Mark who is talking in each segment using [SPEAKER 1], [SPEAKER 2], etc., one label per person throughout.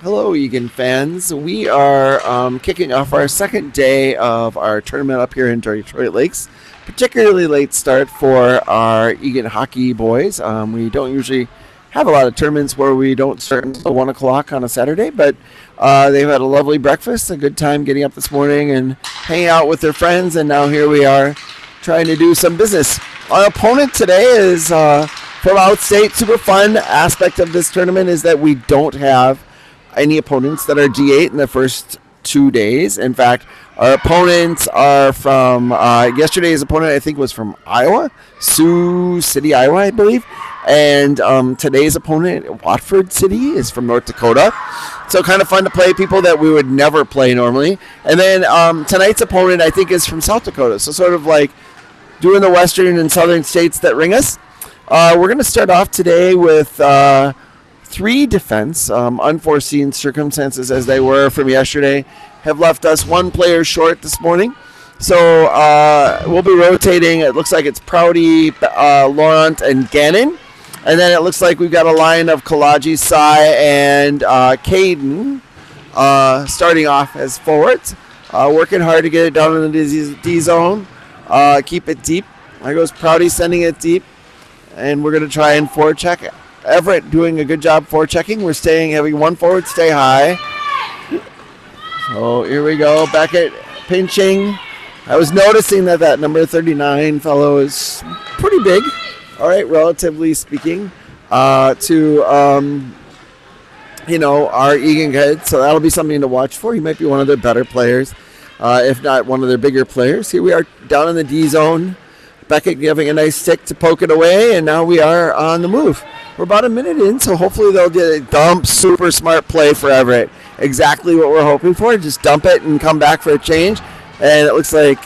[SPEAKER 1] Hello, Eagan fans. We are kicking off our second day of our tournament up here in Detroit Lakes. Particularly late start for our Eagan hockey boys. We don't usually have a lot of tournaments where we don't start until 1 o'clock on a Saturday, but they've had a lovely breakfast, a good time getting up this morning and hanging out with their friends, and now here we are trying to do some business. Our opponent today is from outstate. Super fun aspect of this tournament is that we don't have any opponents that are G8 in the first 2 days. In fact, our opponents are from yesterday's opponent, I think, was from Iowa, Sioux City, Iowa, I believe. And today's opponent, Watford City, is from North Dakota. So kind of fun to play people that we would never play normally. And then tonight's opponent, I think, is from South Dakota. So sort of like doing the western and southern states that ring us. We're going to start off today with 3 defense. Unforeseen circumstances, as they were from yesterday, have left us 1 player short this morning. So we'll be rotating. It looks like it's Prouty, Laurent, and Gannon. And then it looks like we've got a line of Kalaji, Sai, and Caden starting off as forwards. Working hard to get it down in the D zone. Keep it deep. There goes Prouty sending it deep. And we're going to try and forecheck it. Everett doing a good job forechecking. We're having 1 forward stay high. So here we go. Beckett pinching. I was noticing that number 39 fellow is pretty big. All right, relatively speaking, to our Eagan kids. So that'll be something to watch for. He might be one of their better players, if not one of their bigger players. Here we are down in the D zone. Beckett giving a nice stick to poke it away, and now we are on the move. We're about a minute in, so hopefully they'll get a dump. Super smart play for Everett. Exactly what we're hoping for. Just dump it and come back for a change. And it looks like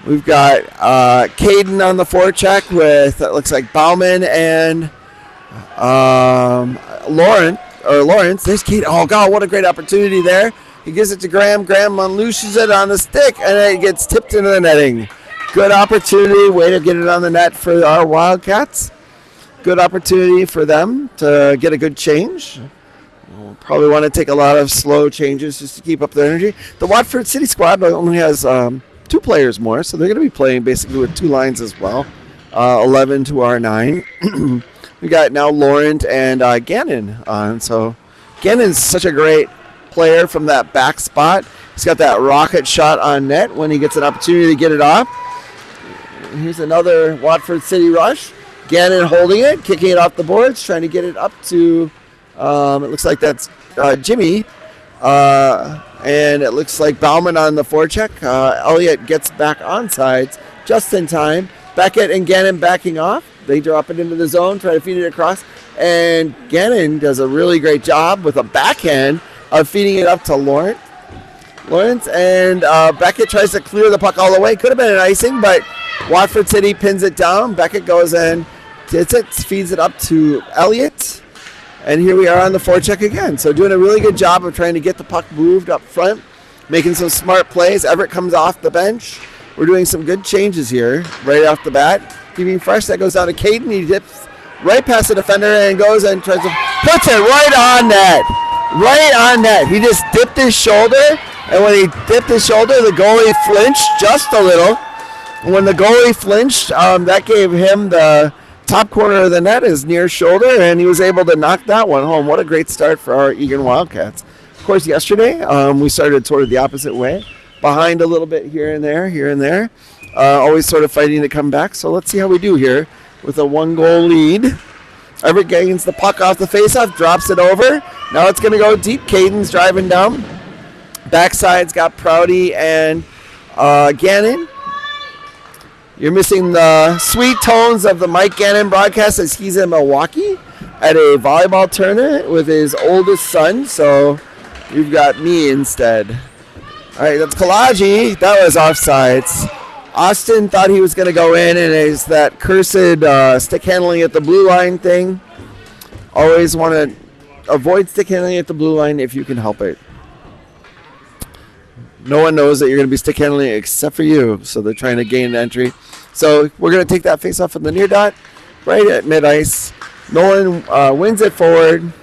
[SPEAKER 1] we've got Caden on the forecheck with, it looks like Bauman and Lawrence. There's Caden. Oh, God, what a great opportunity there. He gives it to Graham. Graham unlooshes it on the stick, and then it gets tipped into the netting. Good opportunity. Way to get it on the net for our Wildcats. Good opportunity for them to get a good change. We'll probably want to take a lot of slow changes just to keep up their energy. The Watford City squad only has 2 players more, so they're going to be playing basically with 2 lines as well. 11 to our 9. We got now Laurent and Gannon on. So Gannon's such a great player from that back spot. He's got that rocket shot on net when he gets an opportunity to get it off. Here's another Watford City rush. Gannon holding it, kicking it off the boards, trying to get it up to, it looks like that's Jimmy. And it looks like Bauman on the forecheck. Elliott gets back on sides just in time. Beckett and Gannon backing off. They drop it into the zone, try to feed it across. And Gannon does a really great job with a backhand of feeding it up to Lawrence. And Beckett tries to clear the puck all the way. Could have been an icing, but Watford City pins it down. Beckett goes in, gets it, feeds it up to Elliott. And here we are on the forecheck again. So doing a really good job of trying to get the puck moved up front, making some smart plays. Everett comes off the bench. We're doing some good changes here right off the bat. Keeping fresh, that goes down to Caden. He dips right past the defender and goes and tries to puts it right on net. Right on net. He just dipped his shoulder, and when he dipped his shoulder, the goalie flinched just a little. When the goalie flinched, that gave him the top corner of the net, his near shoulder, and he was able to knock that one home. What a great start for our Eagan Wildcats. Of course, yesterday we started sort of the opposite way, behind a little bit here and there, always sort of fighting to come back. So let's see how we do here with a 1-goal lead. Everett gains the puck off the faceoff, drops it over. Now it's going to go deep. Caden's driving down. Backside's got Prouty and Gannon. You're missing the sweet tones of the Mike Gannon broadcast as he's in Milwaukee at a volleyball tournament with his oldest son. So you've got me instead. All right, that's Kalaji. That was offsides. Austin thought he was going to go in, and it's that cursed stick handling at the blue line thing. Always want to avoid stick handling at the blue line if you can help it. No one knows that you're going to be stick handling except for you, so they're trying to gain entry. So we're going to take that face off in the near dot, right at mid-ice. Nolan wins it forward.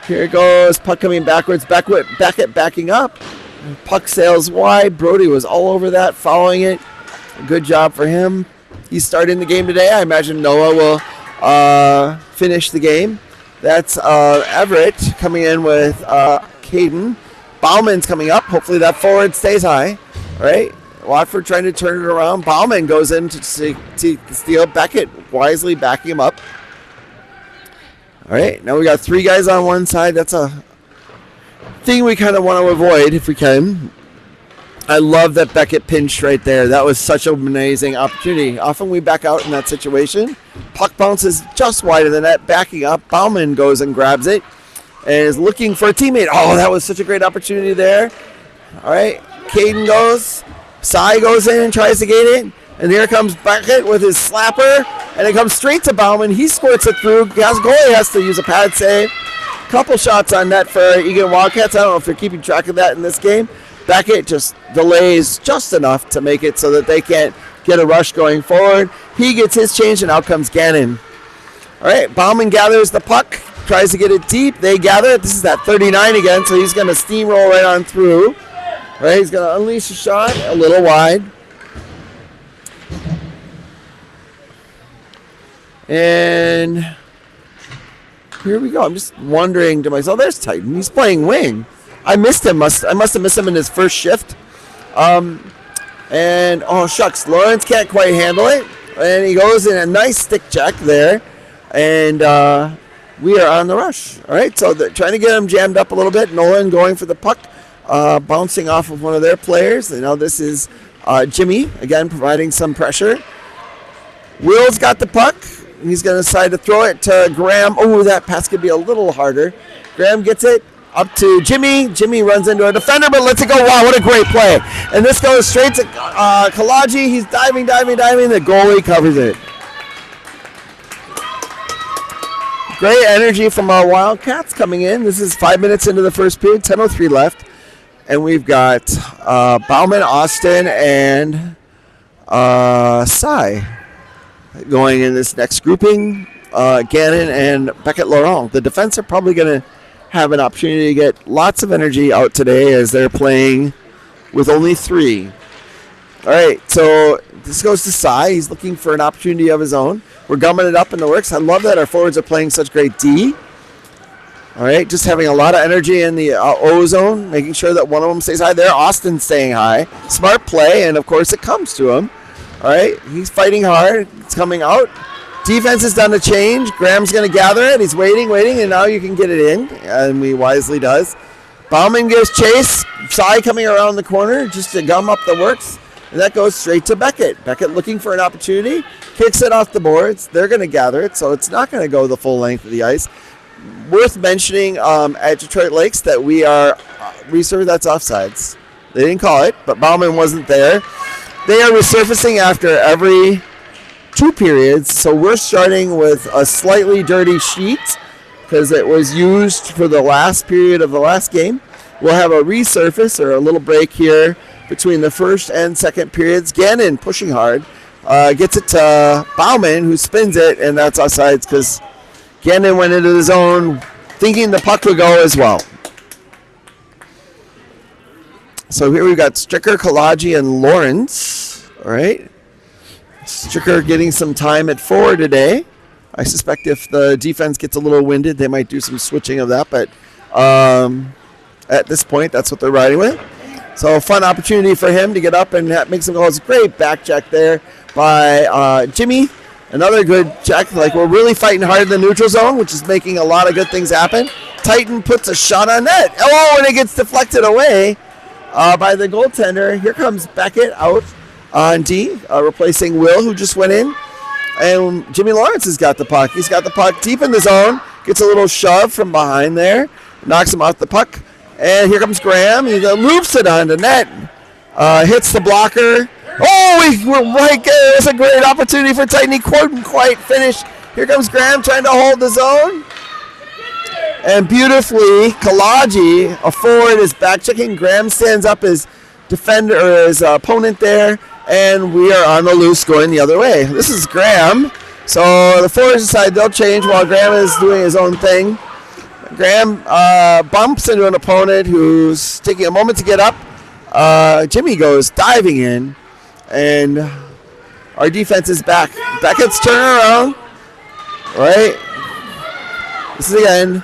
[SPEAKER 1] Here it goes. Puck coming backwards. Beckett backing up. Puck sails wide. Brody was all over that, following it. Good job for him. He's starting the game today. I imagine Noah will finish the game. That's Everett coming in with Caden. Bauman's coming up. Hopefully that forward stays high. All right. Watford trying to turn it around. Bauman goes in to steal. Beckett wisely backing him up. All right. Now we got 3 guys on one side. That's a thing we kind of want to avoid if we can. I love that Beckett pinched right there. That was such an amazing opportunity. Often we back out in that situation. Puck bounces just wide of the net, backing up. Bauman goes and grabs it and is looking for a teammate. Oh, that was such a great opportunity there. All right. Caden goes. Cy goes in and tries to get it. And here comes Beckett with his slapper. And it comes straight to Bauman. He squirts it through. Goalie has to use a pad save. Couple shots on net for Eagan Wildcats. I don't know if they're keeping track of that in this game. Beckett just delays just enough to make it so that they can't get a rush going forward. He gets his change, and out comes Gannon. All right, Bauman gathers the puck, tries to get it deep. They gather it. This is at 39 again, so he's going to steamroll right on through. All right, he's going to unleash a shot a little wide. And here we go. I'm just wondering to myself, there's Titan. He's playing wing. I missed him. I must have missed him in his first shift. And, oh, shucks, Lawrence can't quite handle it. And he goes in a nice stick check there. And we are on the rush. All right, so they're trying to get him jammed up a little bit. Nolan going for the puck, bouncing off of one of their players. You know, this is Jimmy, again, providing some pressure. Will's got the puck. He's going to decide to throw it to Graham. Oh, that pass could be a little harder. Graham gets it. Up to Jimmy. Jimmy runs into a defender, but lets it go. Wow, what a great play. And this goes straight to Kalaji. He's diving. The goalie covers it. Great energy from our Wildcats coming in. This is 5 minutes into the first period, 10:03 left. And we've got Bauman, Austin, and Cy going in this next grouping. Gannon and Beckett Laurent. The defense are probably going to have an opportunity to get lots of energy out today as they're playing with only 3. All right, so this goes to Cy. He's looking for an opportunity of his own. We're gumming it up in the works. I love that our forwards are playing such great D. All right, just having a lot of energy in the O zone, making sure that one of them stays high there. Austin staying high. Smart play, and of course it comes to him. All right, he's fighting hard. It's coming out. Defense has done a change. Graham's going to gather it. He's waiting, and now you can get it in, and he wisely does. Bauman gives chase. Cy coming around the corner just to gum up the works, and that goes straight to Beckett. Beckett looking for an opportunity, kicks it off the boards. They're going to gather it, so it's not going to go the full length of the ice. Worth mentioning at Detroit Lakes that we are resurfacing. That's offsides. They didn't call it, but Bauman wasn't there. They are resurfacing after every 2 periods, so we're starting with a slightly dirty sheet because it was used for the last period of the last game. We'll have a resurface or a little break here between the first and second periods. Gannon pushing hard, gets it to Bauman, who spins it, and that's offsides because Gannon went into the zone thinking the puck would go as well. So here we've got Stricker, Kalaji, and Lawrence. All right. Stricker getting some time at 4 today. I suspect if the defense gets a little winded, they might do some switching of that. But at this point, that's what they're riding with. So fun opportunity for him to get up and make some goals. Great back check there by Jimmy. Another good check. Like, we're really fighting hard in the neutral zone, which is making a lot of good things happen. Titan puts a shot on net. Oh, and it gets deflected away by the goaltender. Here comes Beckett out on D, replacing Will, who just went in. And Jimmy Lawrence has got the puck. He's got the puck deep in the zone. Gets a little shove from behind there. Knocks him off the puck. And here comes Graham. He loops it onto net. Hits the blocker. Oh, we're right there. It's a great opportunity for Titan. He couldn't quite finish. Here comes Graham trying to hold the zone. And beautifully, Kalaji, a forward, is back checking. Graham stands up his defender or his opponent there. And we are on the loose going the other way. This is Graham. So the forwards decide they'll change while Graham is doing his own thing. Graham bumps into an opponent who's taking a moment to get up. Jimmy goes diving in, and our defense is back. Beckett's turning around, right? This is again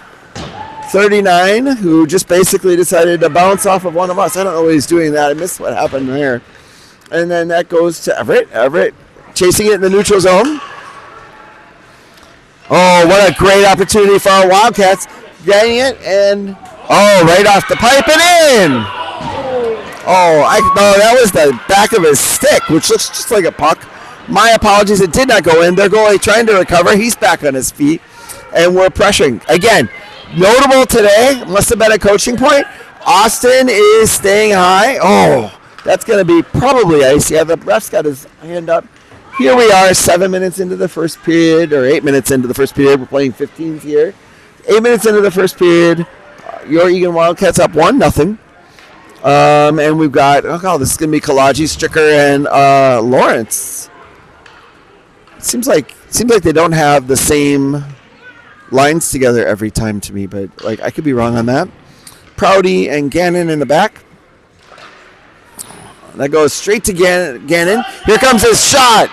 [SPEAKER 1] 39, who just basically decided to bounce off of one of us. I don't know what he's doing that. I missed what happened there. And then that goes to Everett. Everett chasing it in the neutral zone. Oh, what a great opportunity for our Wildcats. Getting it, and right off the pipe and in. That was the back of his stick, which looks just like a puck. My apologies, it did not go in. Their goalie trying to recover. He's back on his feet, and we're pressuring. Again, notable today, must have been a coaching point. Austin is staying high. Oh, that's going to be probably ice. Yeah, the ref's got his hand up. Here we are, 7 minutes into the first period, or 8 minutes into the first period. We're playing 15s here. 8 minutes into the first period. Your Eagan Wildcats up 1-0. And we've got, this is going to be Kalaji, Stricker, and Lawrence. It seems like they don't have the same lines together every time to me, but I could be wrong on that. Prouty and Gannon in the back. That goes straight to Gannon. Here comes his shot.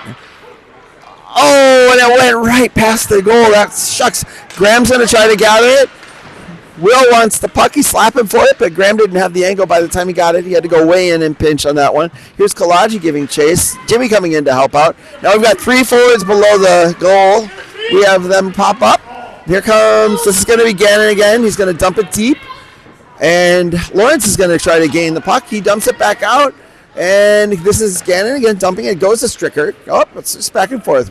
[SPEAKER 1] Oh, and it went right past the goal. That shucks. Graham's going to try to gather it. Will wants the puck. He's slapping for it, but Graham didn't have the angle by the time he got it. He had to go way in and pinch on that one. Here's Kalaji giving chase. Jimmy coming in to help out. Now we've got 3 forwards below the goal. We have them pop up. Here comes, this is going to be Gannon again. He's going to dump it deep. And Lawrence is going to try to gain the puck. He dumps it back out. And this is Gannon again dumping it. Goes to Stricker. Oh, it's just back and forth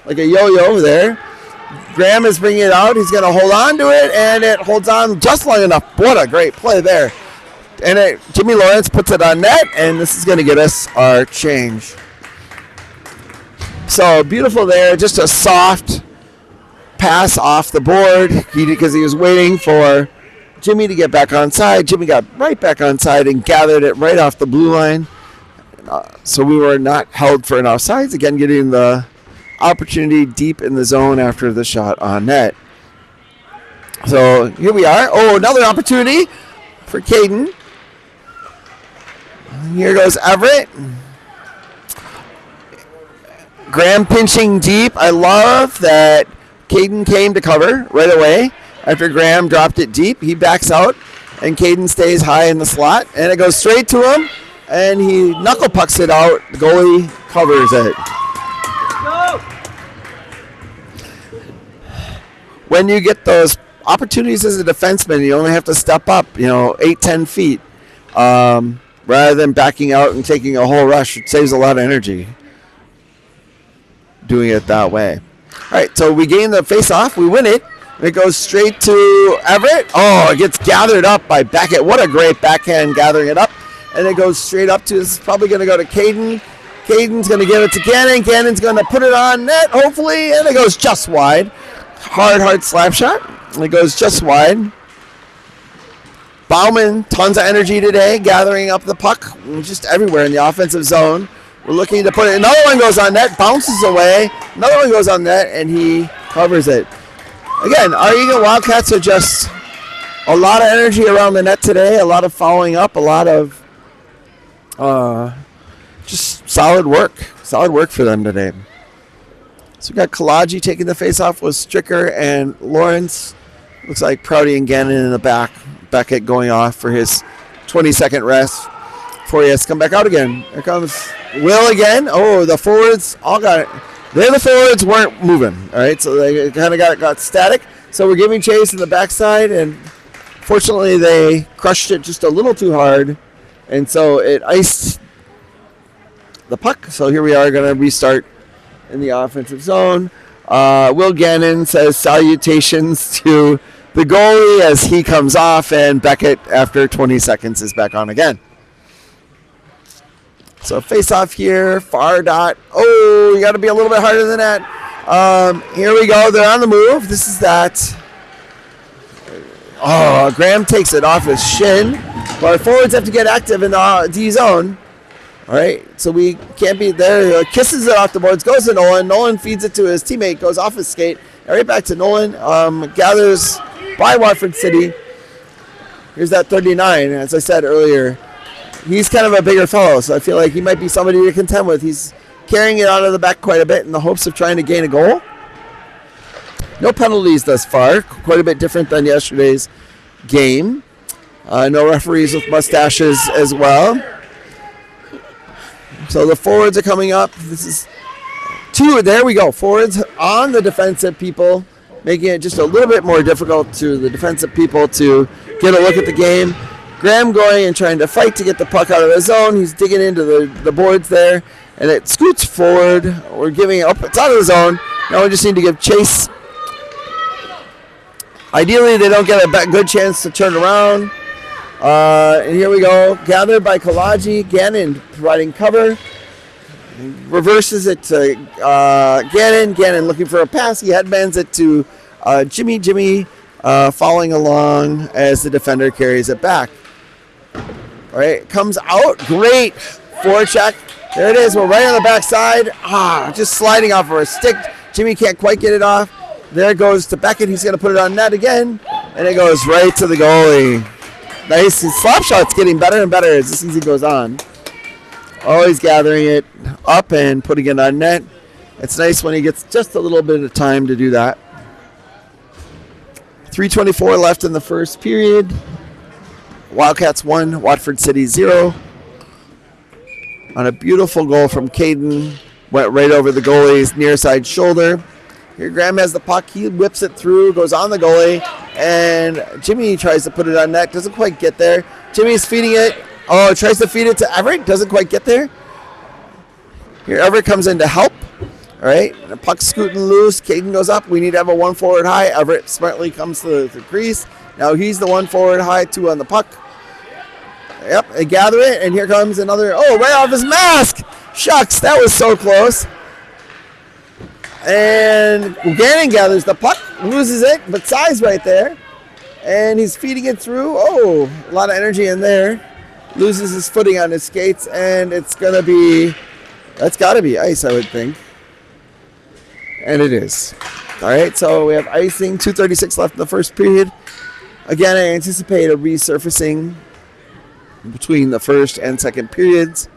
[SPEAKER 1] like a yo-yo over there. Graham is bringing it out. He's going to hold on to it, and it holds on just long enough. What a great play there. And Jimmy Lawrence puts it on net, and this is going to get us our change. So beautiful there. Just a soft pass off the board because he was waiting for Jimmy to get back onside. Jimmy got right back onside and gathered it right off the blue line. So we were not held for an offsides. Again, getting the opportunity deep in the zone after the shot on net. So here we are. Oh, another opportunity for Caden. Here goes Everett. Graham pinching deep. I love that Caden came to cover right away. After Graham dropped it deep, he backs out, and Caden stays high in the slot, and it goes straight to him, and he knuckle pucks it out. The goalie covers it. When you get those opportunities as a defenseman, you only have to step up, 8-10 feet, rather than backing out and taking a whole rush. It saves a lot of energy doing it that way. All right, so we gain the face-off. We win it. It goes straight to Everett. Oh, it gets gathered up by Beckett. What a great backhand gathering it up. And it goes straight up to, this is probably going to go to Caden. Caden's going to give it to Gannon. Gannon's going to put it on net, hopefully, and it goes just wide. Hard slap shot. And it goes just wide. Bauman, tons of energy today, gathering up the puck just everywhere in the offensive zone. We're looking to put it. Another one goes on net, bounces away. Another one goes on net, and he covers it. Again, our Eagan Wildcats are just a lot of energy around the net today, a lot of following up, a lot of just solid work for them today. So we got Kalaji taking the face-off with Stricker and Lawrence. Looks like Prouty and Gannon in the back. Beckett going off for his 20-second rest before he has to come back out again. Here comes Will again. Oh, the forwards all got it. The forwards weren't moving, all right? So they kind of got static. So we're giving chase in the backside, and fortunately they crushed it just a little too hard, and so it iced the puck. So here we are going to restart in the offensive zone. Will Gannon says salutations to the goalie as he comes off, and Beckett, after 20 seconds, is back on again. So face off here, far dot. Oh, you got to be a little bit harder than that. Here we go. They're on the move. This is that. Oh, Graham takes it off his shin. But our forwards have to get active in the D zone. All right, so we can't be there. He kisses it off the boards, goes to Nolan. Nolan feeds it to his teammate, goes off his skate. Right back to Nolan. Gathers by Watford City. Here's that 39. As I said earlier, he's kind of a bigger fellow, so I feel like he might be somebody to contend with. He's carrying it out of the back quite a bit in the hopes of trying to gain a goal. No penalties thus far. Quite a bit different than yesterday's game. No referees with mustaches as well. So the forwards are coming up. This is two. There we go. Forwards on the defensive people, making it just a little bit more difficult to the defensive people to get a look at the game. Graham going and trying to fight to get the puck out of the zone. He's digging into the boards there, and it scoots forward. We're giving it up. It's out of the zone. Now we just need to give chase. Ideally, they don't get a good chance to turn around. And here we go. Gathered by Kalaji. Gannon providing cover. Reverses it to Gannon. Gannon looking for a pass. He headbands it to Jimmy. Jimmy following along as the defender carries it back. All right, comes out. Great forecheck. There it is. We're right on the backside. Just sliding off of a stick. Jimmy can't quite get it off. There it goes to Beckett. He's going to put it on net again. And it goes right to the goalie. Nice. His slap shot's getting better and better as the season goes on. Always gathering it up and putting it on net. It's nice when he gets just a little bit of time to do that. 3:24 left in the first period. Wildcats 1, Watford City 0. On a beautiful goal from Caden. Went right over the goalie's near side shoulder. Here Graham has the puck. He whips it through, goes on the goalie. And Jimmy tries to put it on net. Doesn't quite get there. Jimmy's feeding it. Tries to feed it to Everett. Doesn't quite get there. Here Everett comes in to help. All right. The puck's scooting loose. Caden goes up. We need to have a 1 forward high. Everett smartly comes to the crease. Now he's the 1 forward high, 2 on the puck. Yep. They gather it. And here comes another. Right off his mask. Shucks. That was so close. And Gannon gathers the puck, loses it, but size right there. And he's feeding it through. A lot of energy in there. Loses his footing on his skates, and that's got to be ice, I would think. And it is. All right, so we have icing, 2:36 left in the first period. Again, I anticipate a resurfacing between the first and second periods.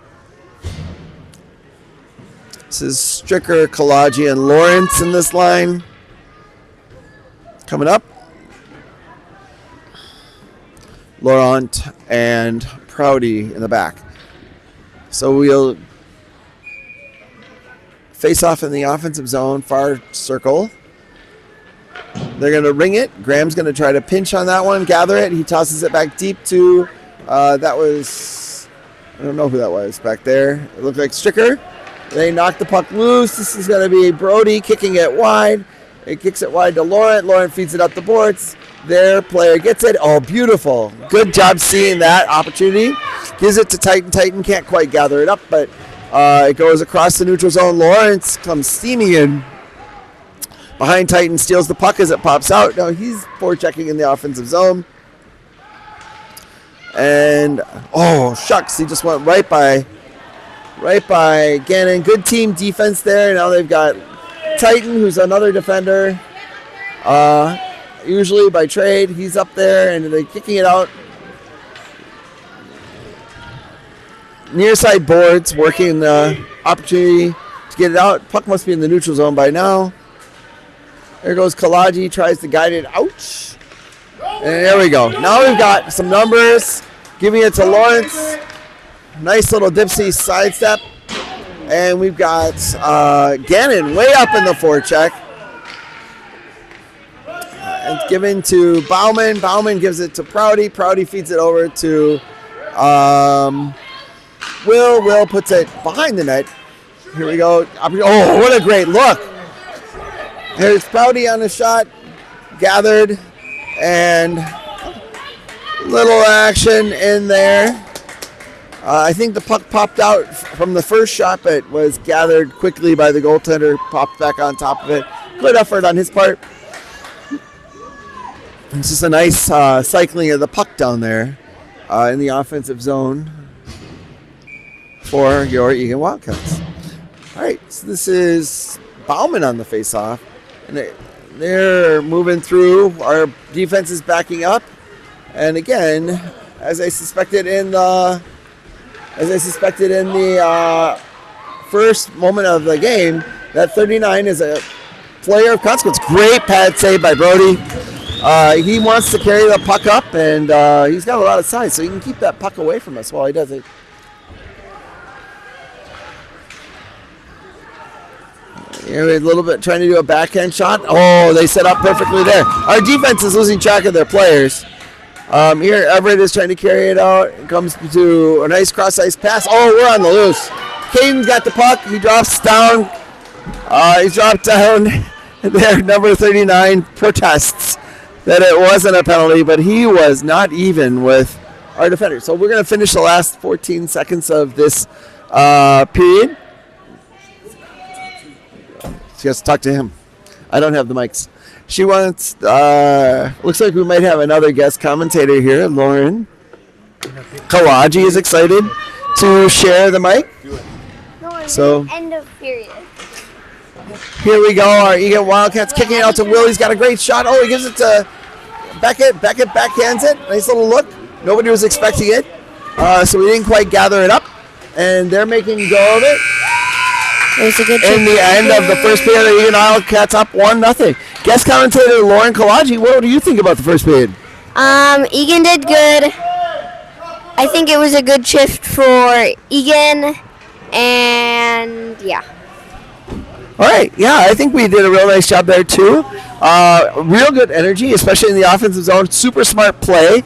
[SPEAKER 1] This is Stricker, Kalaji, and Lawrence in this line. Coming up, Laurent and Prouty in the back. So we'll face off in the offensive zone, far circle. They're going to ring it. Graham's going to try to pinch on that one, gather it. He tosses it back deep to, I don't know who that was back there. It looked like Stricker. They knock the puck loose. This is going to be Brody kicking it wide. It kicks it wide to Laurent. Laurent feeds it up the boards. Their player gets it. Beautiful. Good job seeing that opportunity. Gives it to Titan. Titan can't quite gather it up, but it goes across the neutral zone. Lawrence comes steaming in behind Titan, steals the puck as it pops out. Now he's forechecking in the offensive zone. And, shucks, he just went right by Gannon. Good team defense there. Now they've got Titan, who's another defender. Usually by trade, he's up there, and they're kicking it out. Near side boards, working the opportunity to get it out. Puck must be in the neutral zone by now. There goes Kalaji, tries to guide it out. And there we go. Now we've got some numbers. Giving it to Lawrence. Nice little dipsy sidestep. And we've got Gannon way up in the forecheck. It's given to Bauman. Bauman gives it to Prouty. Prouty feeds it over to Will. Will puts it behind the net. Here we go. What a great look. Here's Prouty on the shot. Gathered. And little action in there. I think the puck popped out from the first shot, but was gathered quickly by the goaltender, popped back on top of it. Good effort on his part. It's just a nice cycling of the puck down there in the offensive zone for your Eagan Wildcats. All right, so this is Bauman on the faceoff. And They're moving through. Our defense is backing up. And again, as I suspected in the first moment of the game, that 39 is a player of consequence. Great pad save by Brody. He wants to carry the puck up, and he's got a lot of size, so he can keep that puck away from us while he does it. Here a little bit trying to do a backhand shot. Oh, they set up perfectly there. Our defense is losing track of their players. Here Everett is trying to carry it out. It comes to a nice cross-ice pass. Oh, we're on the loose. Caden's got the puck. He drops down. He's dropped down. There, number 39 protests that it wasn't a penalty, but he was not even with our defender. So we're going to finish the last 14 seconds of this period. She has to talk to him. I don't have the mics. She wants, looks like we might have another guest commentator here, Lauren. Kawaji is excited to share the mic. So
[SPEAKER 2] end of period.
[SPEAKER 1] Here we go. Our Eagan Wildcats kicking it out to Will. He's got a great shot. Oh, he gives it to Beckett. Beckett backhands it. Nice little look. Nobody was expecting it. So we didn't quite gather it up. And they're making go of it. In the end of the first period, the Eagan Wildcats up 1-0. Guest commentator Lauren Kawaji, what do you think about the first period?
[SPEAKER 2] Eagan did good. I think it was a good shift for Eagan, and yeah.
[SPEAKER 1] All right, yeah, I think we did a real nice job there too. Real good energy, especially in the offensive zone. Super smart play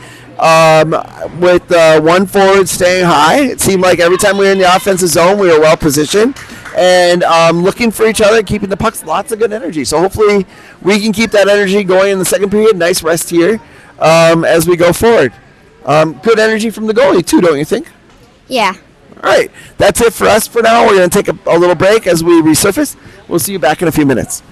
[SPEAKER 1] with one forward staying high. It seemed like every time we were in the offensive zone, we were well positioned. And looking for each other, keeping the pucks, lots of good energy. So hopefully we can keep that energy going in the second period. Nice rest here as we go forward. Good energy from the goalie too, don't you think?
[SPEAKER 2] Yeah.
[SPEAKER 1] All right, that's it for us for now. We're going to take a little break as we resurface. We'll see you back in a few minutes.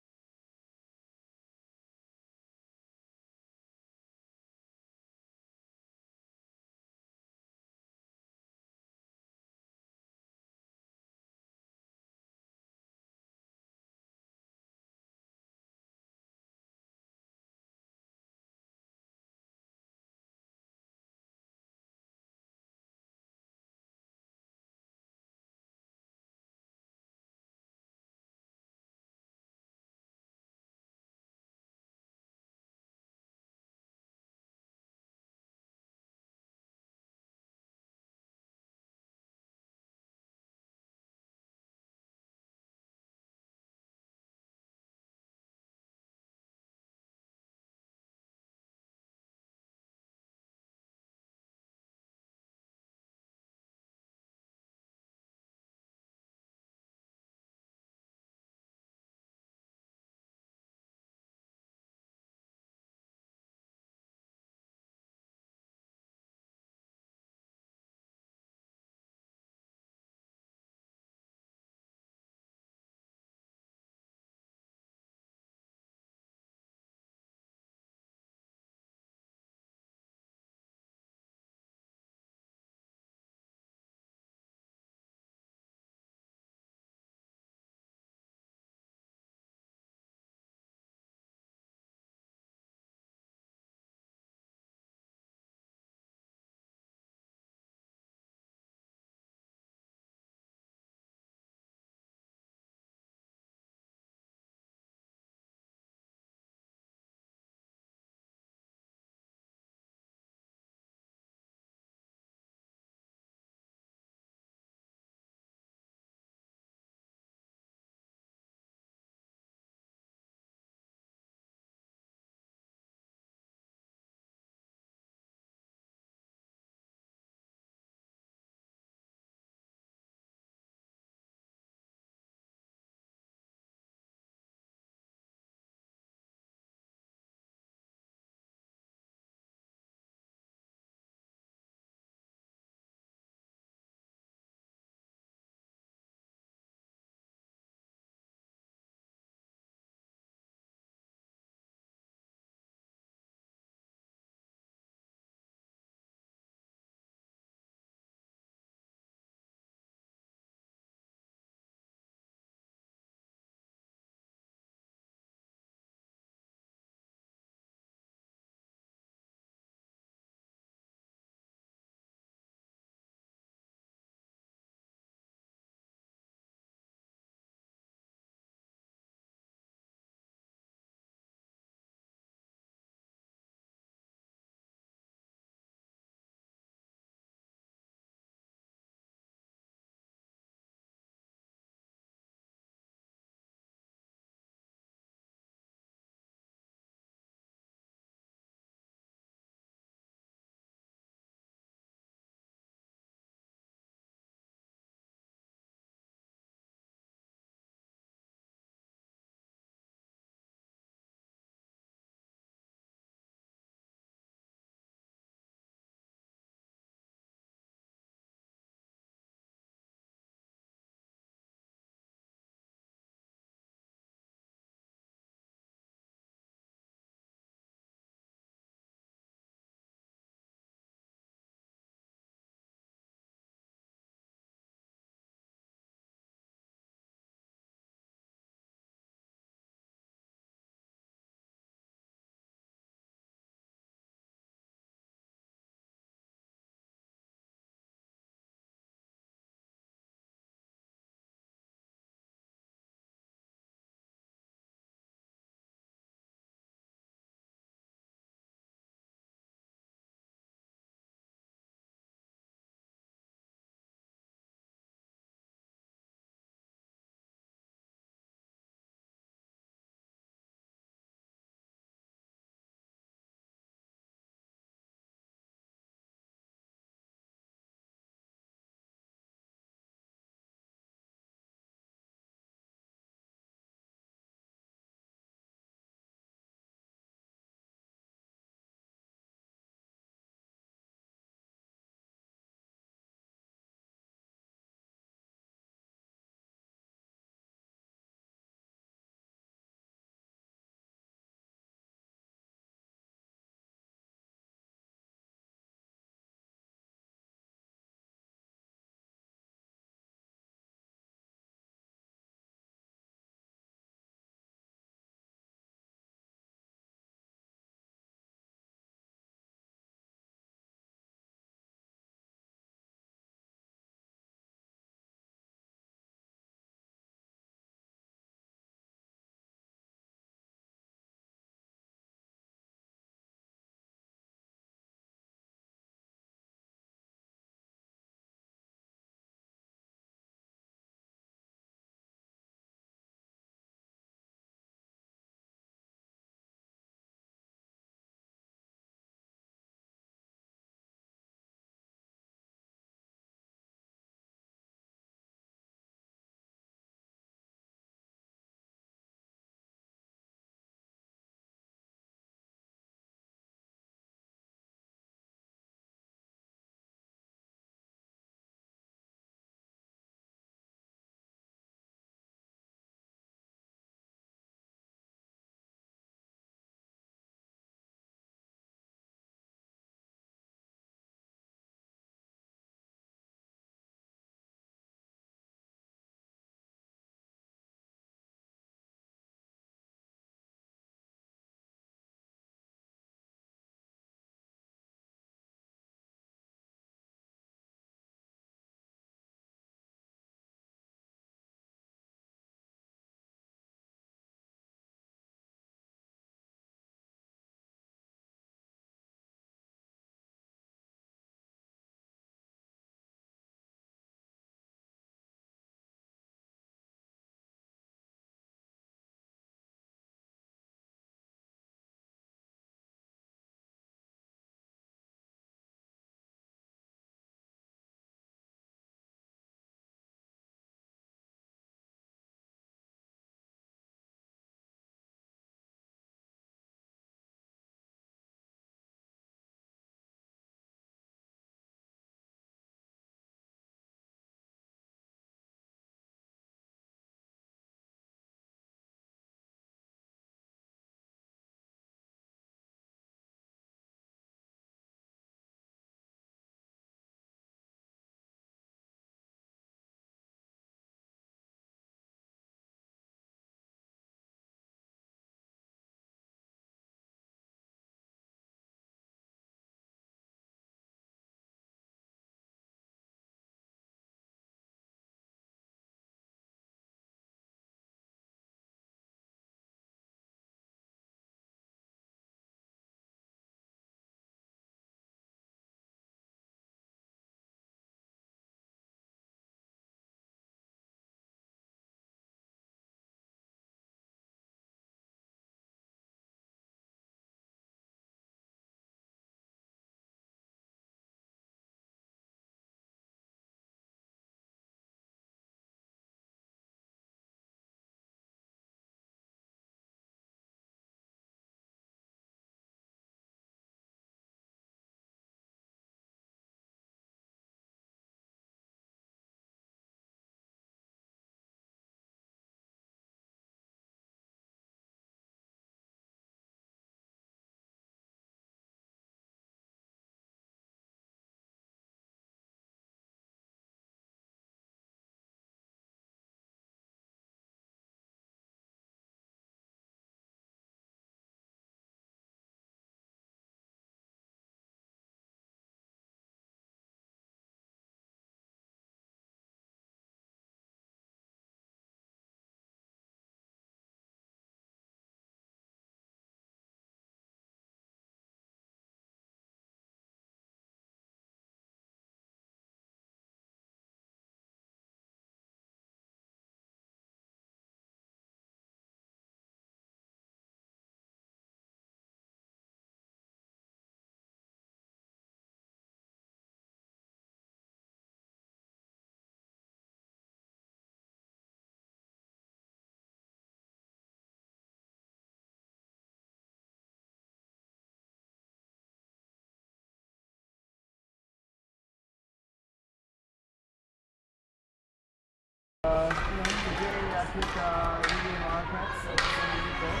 [SPEAKER 1] kick Eagan Wildcats at the center there.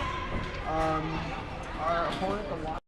[SPEAKER 1] Our opponent, the Watford.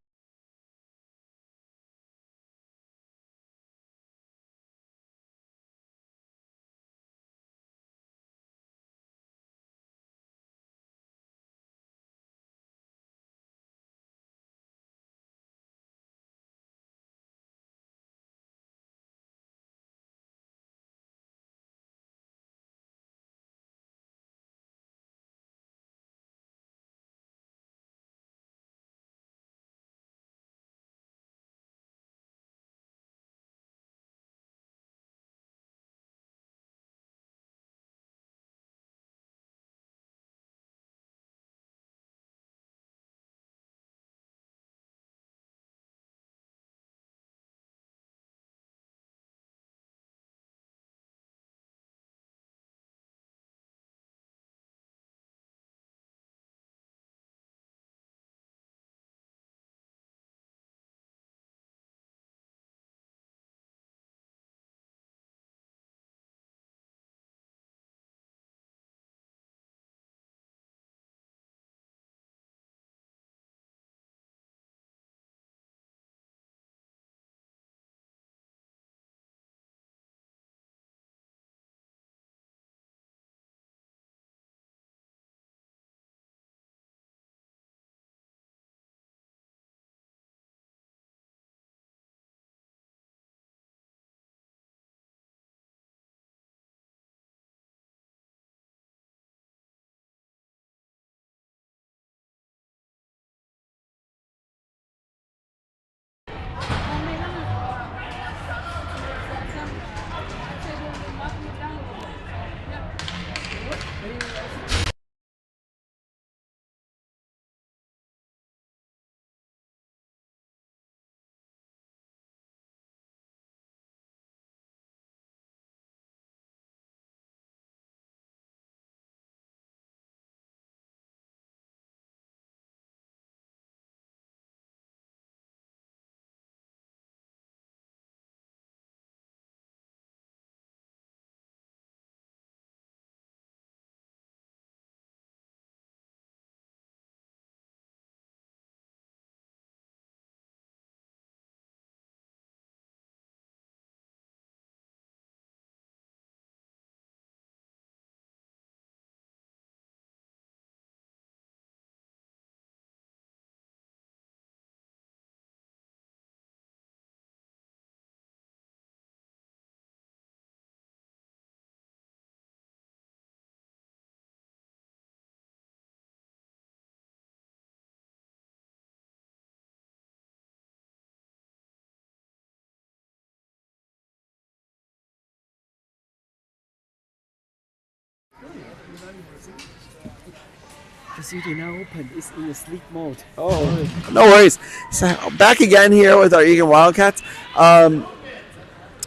[SPEAKER 3] The city now open. It's in the sleep mode.
[SPEAKER 1] Oh, no worries. So back again here with our Eagan Wildcats.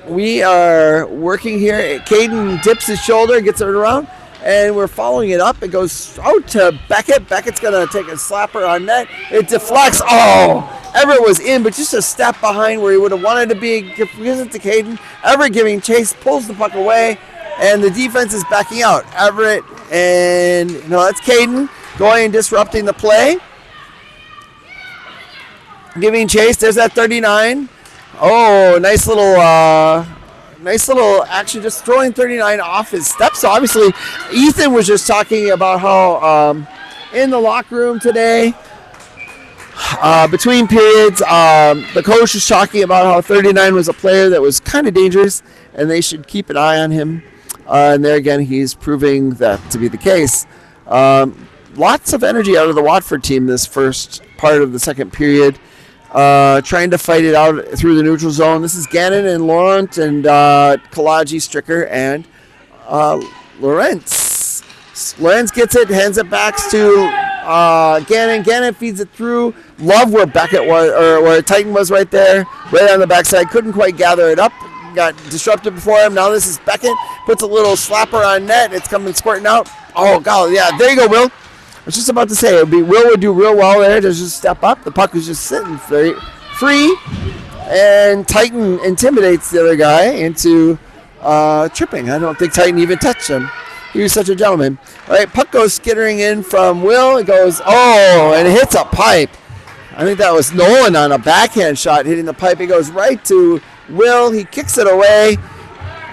[SPEAKER 1] We are working here. Caden dips his shoulder, gets it around, and we're following it up. It goes out to Beckett. Beckett's going to take a slapper on net. It deflects. Oh, Everett was in, but just a step behind where he would have wanted to be. Gives it to Caden. Everett giving chase, pulls the puck away, and the defense is backing out. Everett and, no, that's Caden going and disrupting the play. Giving chase. There's that 39. Oh, nice little action, just throwing 39 off his steps. So obviously, Ethan was just talking about how in the locker room today, between periods, the coach was talking about how 39 was a player that was kind of dangerous, and they should keep an eye on him. And there again, he's proving that to be the case. Lots of energy out of the Watford team this first part of the second period. Trying to fight it out through the neutral zone. This is Gannon and Laurent and Kalaji, Stricker, and Lawrence. Lawrence gets it, hands it back to Gannon. Gannon feeds it through. Love where Beckett was, or where Titan was right there, right on the backside. Couldn't quite gather it up. Got disrupted before him. Now this is Beckett. Puts a little slapper on net. It's coming squirting out. Oh, golly, yeah. There you go, Will. I was just about to say, Will would do real well there to just step up. The puck was just sitting free, and Titan intimidates the other guy into tripping. I don't think Titan even touched him. He was such a gentleman. All right, puck goes skittering in from Will. It goes, and it hits a pipe. I think that was Nolan on a backhand shot hitting the pipe. It goes right to Will. He kicks it away,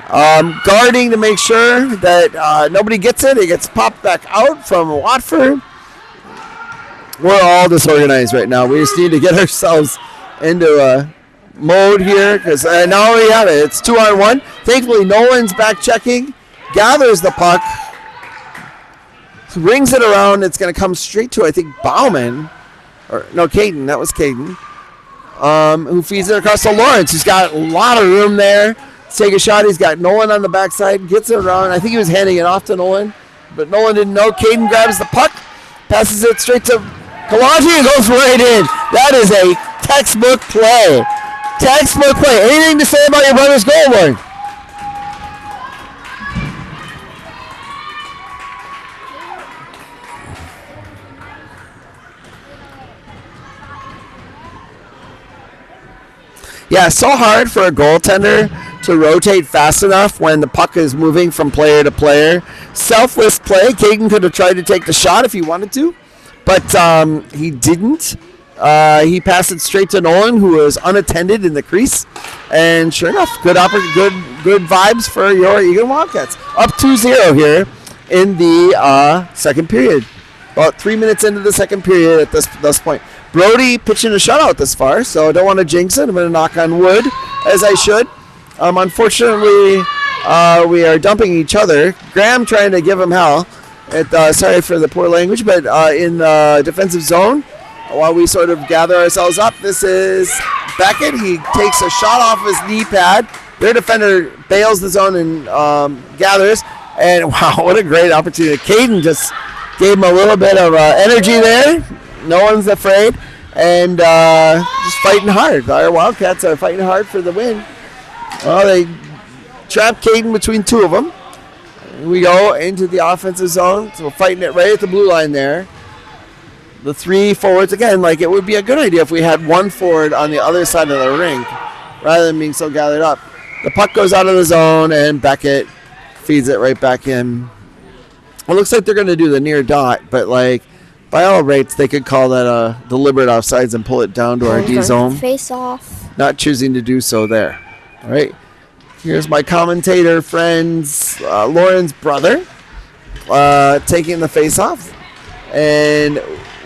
[SPEAKER 1] guarding to make sure that nobody gets it. It gets popped back out from Watford. We're all disorganized right now. We just need to get ourselves into a mode here because now we have it. It's 2-on-1. Thankfully, Nolan's back checking, gathers the puck, rings it around. It's going to come straight to, I think, Bauman. Caden. That was Caden. Who feeds it across to Lawrence. He's got a lot of room there to take a shot. He's got Nolan on the backside. Gets it around. I think he was handing it off to Nolan, but Nolan didn't know. Caden grabs the puck, passes it straight to Kalagi and goes right in. That is a textbook play. Textbook play. Anything to say about your brother's goal, Lauren? Yeah, so hard for a goaltender to rotate fast enough when the puck is moving from player to player. Selfless play. Caden could have tried to take the shot if he wanted to, but he didn't. He passed it straight to Nolan, who was unattended in the crease. And sure enough, good vibes for your Eagan Wildcats. Up 2-0 here in the second period. About 3 minutes into the second period at this point. Brody pitching a shutout this far, so I don't want to jinx it. I'm going to knock on wood, as I should. Unfortunately, we are dumping each other. Graham trying to give him hell. Sorry for the poor language, but in the defensive zone, while we sort of gather ourselves up, this is Beckett. He takes a shot off his knee pad. Their defender bails the zone and gathers. And wow, what a great opportunity. Caden just gave him a little bit of energy there. No one's afraid, and just fighting hard. Our Wildcats are fighting hard for the win. Well, they trapped Caden between two of them. We go into the offensive zone, so we're fighting it right at the blue line there. The three forwards, again, like it would be a good idea if we had one forward on the other side of the rink rather than being so gathered up. The puck goes out of the zone, and Beckett feeds it right back in. It looks like they're going to do the near dot, but like, by all rates, they could call that a deliberate offsides and pull it down to our D zone.
[SPEAKER 2] Face off.
[SPEAKER 1] Not choosing to do so there. All right. Here's my commentator friend's Lauren's brother taking the face off. And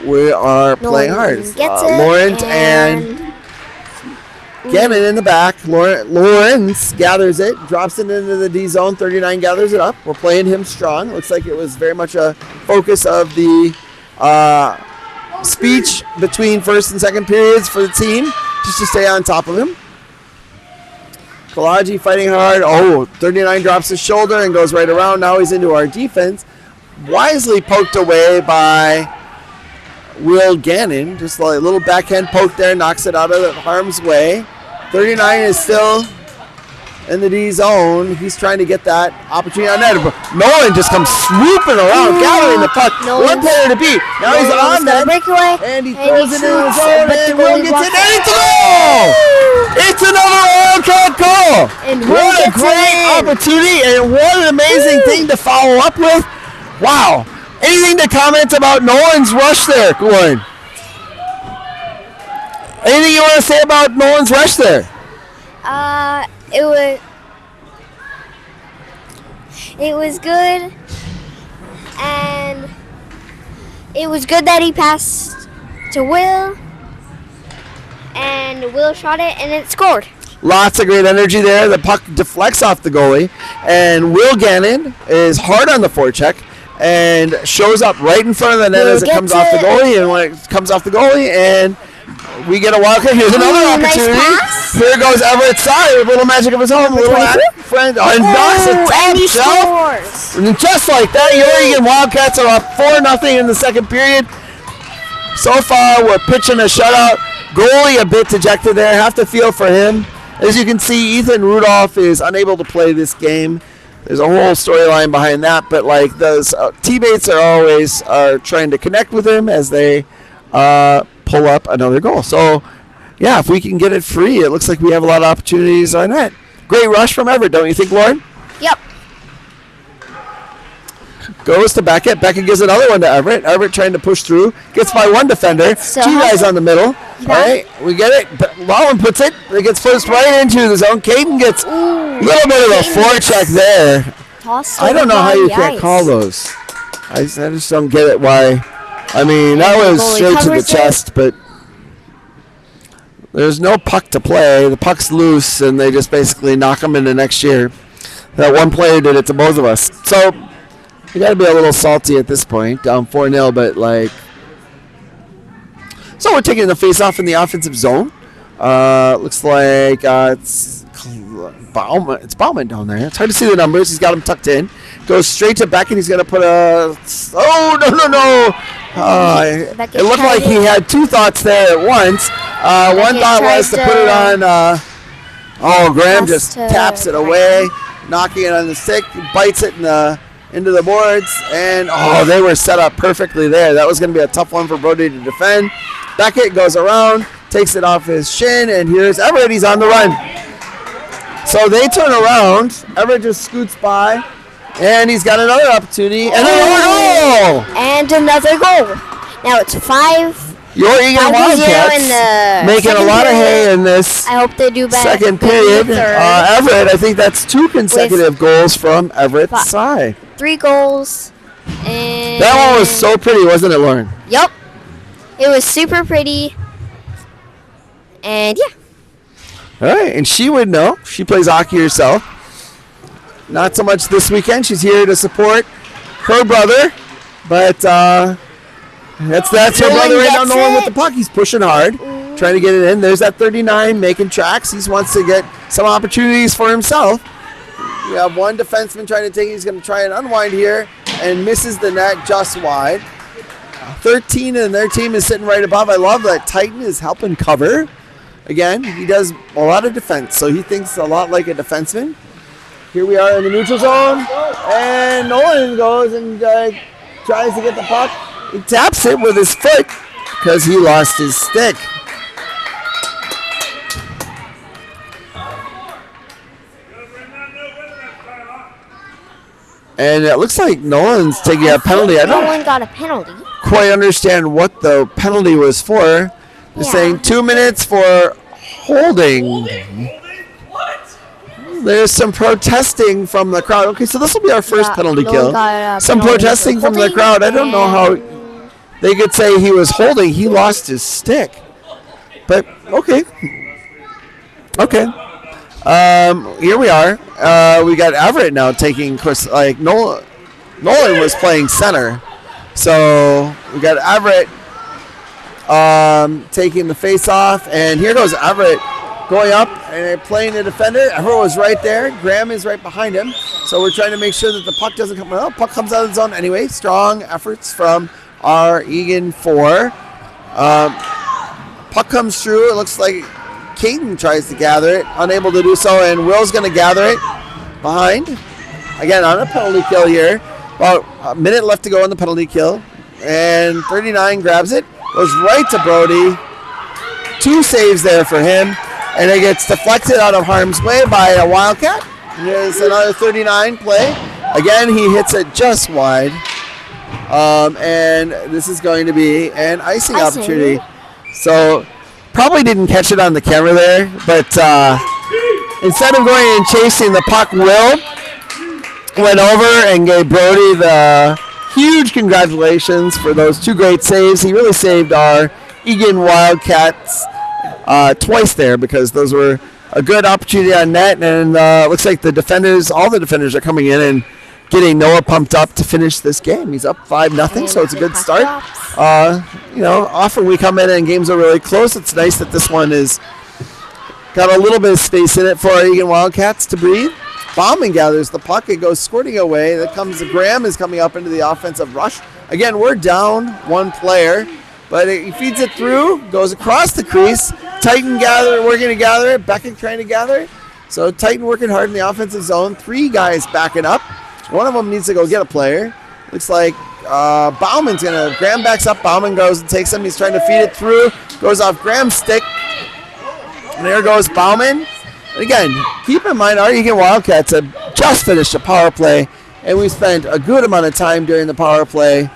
[SPEAKER 1] we are playing hard. Lawrence and Gannon in the back. Lawrence gathers it, drops it into the D zone. 39 gathers it up. We're playing him strong. Looks like it was very much a focus of the speech between first and second periods for the team, just to stay on top of him. Kalagi fighting hard. 39 drops his shoulder and goes right around. Now he's into our defense. Wisely poked away by Will Gannon. Just a little backhand poke there, knocks it out of harm's way. 39 is still in the D zone. He's trying to get that opportunity on net. Nolan just comes swooping around, gathering the puck. One player to beat. Now he's on net. And he throws it in the zone. And Will gets it. And it's a goal! It's another Wildcat goal! What a great opportunity, and what an amazing thing to follow up with. Wow. Anything to comment about Nolan's rush there, Lauren? Anything you want to say about Nolan's rush there?
[SPEAKER 2] It was good, and it was good that he passed to Will, and Will shot it, and it scored.
[SPEAKER 1] Lots of great energy there. The puck deflects off the goalie, and Will Gannon is hard on the forecheck and shows up right in front of the net as it comes off the goalie, and when it comes off the goalie, and we get a Wildcat. Here's another opportunity.
[SPEAKER 2] Nice.
[SPEAKER 1] Here goes Everett Side, a little magic of his own. Little friend, and knocks it
[SPEAKER 2] and he
[SPEAKER 1] top
[SPEAKER 2] scores.
[SPEAKER 1] And just like that, your Eagan Wildcats are up 4-0 in the second period. So far, we're pitching a shutout. Goalie a bit dejected there. Have to feel for him. As you can see, Ethan Rudolph is unable to play this game. There's a whole storyline behind that, but like those teammates are always trying to connect with him as they pull up another goal. So, yeah, if we can get it free, it looks like we have a lot of opportunities on that. Great rush from Everett, don't you think, Lauren?
[SPEAKER 2] Yep.
[SPEAKER 1] Goes to Beckett. Beckett gives another one to Everett. Everett trying to push through. Gets by one defender.
[SPEAKER 2] So
[SPEAKER 1] Two guys on the middle. All right, we get it. Lowen puts it. It gets pushed right into the zone. Caden gets a little bit of a forecheck there. I don't know how you can't call those. I just don't get it why. I mean, that was straight to the chest, but there's no puck to play. The puck's loose, and they just basically knock them into next year. That one player did it to both of us. So you got to be a little salty at this point, down 4-0, but like. So we're taking the face-off in the offensive zone. Looks like it's Bauman. It's Bauman down there. It's hard to see the numbers. He's got them tucked in. Goes straight to Beckett. He's going to put a. Oh, no. It looked like he had two thoughts there at once. One thought was to put it on. Graham just taps it away, knocking it on the stick, bites it into the boards, and they were set up perfectly there. That was going to be a tough one for Brody to defend. Beckett goes around, takes it off his shin, and here's Everett. He's on the run. So they turn around. Everett just scoots by, and he's got another opportunity, and another goal!
[SPEAKER 2] And another goal. Now it's 5.
[SPEAKER 1] Your Eagan Wildcats making a lot of hay in this
[SPEAKER 2] I hope they do better
[SPEAKER 1] second period. Everett, I think that's 2 consecutive goals from Everett's side.
[SPEAKER 2] 3 goals. And
[SPEAKER 1] that one was so pretty, wasn't it, Lauren?
[SPEAKER 2] Yep. It was super pretty. And yeah.
[SPEAKER 1] All right, and she would know. She plays hockey herself. Not so much this weekend. She's here to support her brother, but that's her brother right now. Nolan with the puck. He's pushing hard, trying to get it in. There's that 39 making tracks. He wants to get some opportunities for himself. We have one defenseman trying to take it. He's going to try and unwind here and misses the net just wide. 13 and their team is sitting right above. I love that Titan is helping cover. Again, he does a lot of defense, so he thinks a lot like a defenseman. Here we are in the neutral zone, and Nolan goes and tries to get the puck. He taps it with his foot because he lost his stick. And it looks like Nolan's taking a penalty.
[SPEAKER 2] Nolan got a penalty.
[SPEAKER 1] Quite understand what the penalty was for. They're saying 2 minutes for holding. There's some protesting from the crowd. Okay, so this will be our first penalty kill. Some protesting from the crowd. I don't know how they could say he was holding. He lost his stick. But, okay. Here we are. We got Everett now taking, like, Nolan was playing center. So we got Everett taking the face-off. And here goes Everett going up and playing the defender. Everett was right there. Graham is right behind him. So we're trying to make sure that the puck doesn't come. Well, puck comes out of the zone anyway. Strong efforts from our Eagan 4. Puck comes through. It looks like Caden tries to gather it. Unable to do so. And Will's going to gather it behind. Again, on a penalty kill here. About a minute left to go on the penalty kill. And 39 grabs it. Goes right to Brody. 2 saves there for him. And it gets deflected out of harm's way by a Wildcat. Here's another 39 play. Again, he hits it just wide. And this is going to be an icing opportunity. So, probably didn't catch it on the camera there. But instead of going and chasing, the puck, Will went over and gave Brody the huge congratulations for those 2 great saves. He really saved our Eagan Wildcats twice there, because those were a good opportunity on net, and looks like all the defenders are coming in and getting Noah pumped up to finish this game. He's up 5-0, so it's a good start. Often we come in and games are really close. It's nice that this one is got a little bit of space in it for our Eagan Wildcats to breathe. Bauman gathers the puck. It goes squirting away. Graham is coming up into the offensive rush. Again, we're down 1 player. But he feeds it through, goes across the crease. Titan working to gather it. Beckett trying to gather it. So Titan working hard in the offensive zone. 3 guys backing up. One of them needs to go get a player. Looks like Graham backs up. Bauman goes and takes him. He's trying to feed it through. Goes off Graham's stick. And there goes Bauman. And again, keep in mind, our Eagan Wildcats have just finished a power play. and we spent a good amount of time during the power play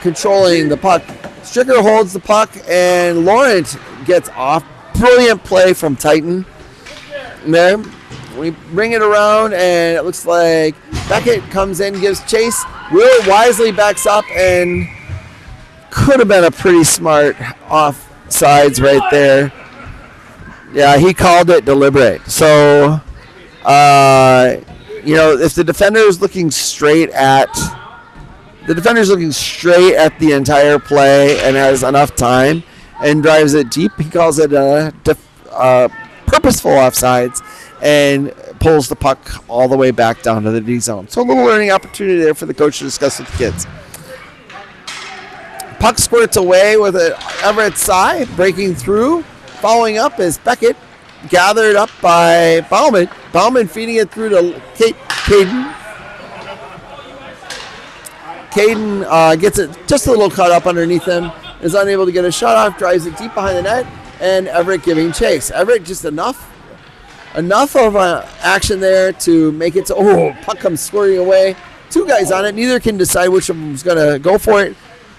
[SPEAKER 1] controlling the puck. Stricker holds the puck, and Lawrence gets off. Brilliant play from Titan there. We bring it around, and it looks like Beckett comes in, gives chase. Will wisely backs up, and could have been a pretty smart offsides right there. Yeah, he called it deliberate. So, if the defender is looking straight at the entire play and has enough time and drives it deep, he calls it purposeful offsides and pulls the puck all the way back down to the D zone. So a little learning opportunity there for the coach to discuss with the kids. Puck squirts away with Everett's side, breaking through. Following up is Beckett, gathered up by Bauman. Bauman feeding it through to Caden. Caden gets it just a little cut up underneath him, is unable to get a shot off, drives it deep behind the net, and Everett giving chase. Everett just enough of action there to make it so, puck comes squirting away. Two guys on it, neither can decide which of them is going to go for it.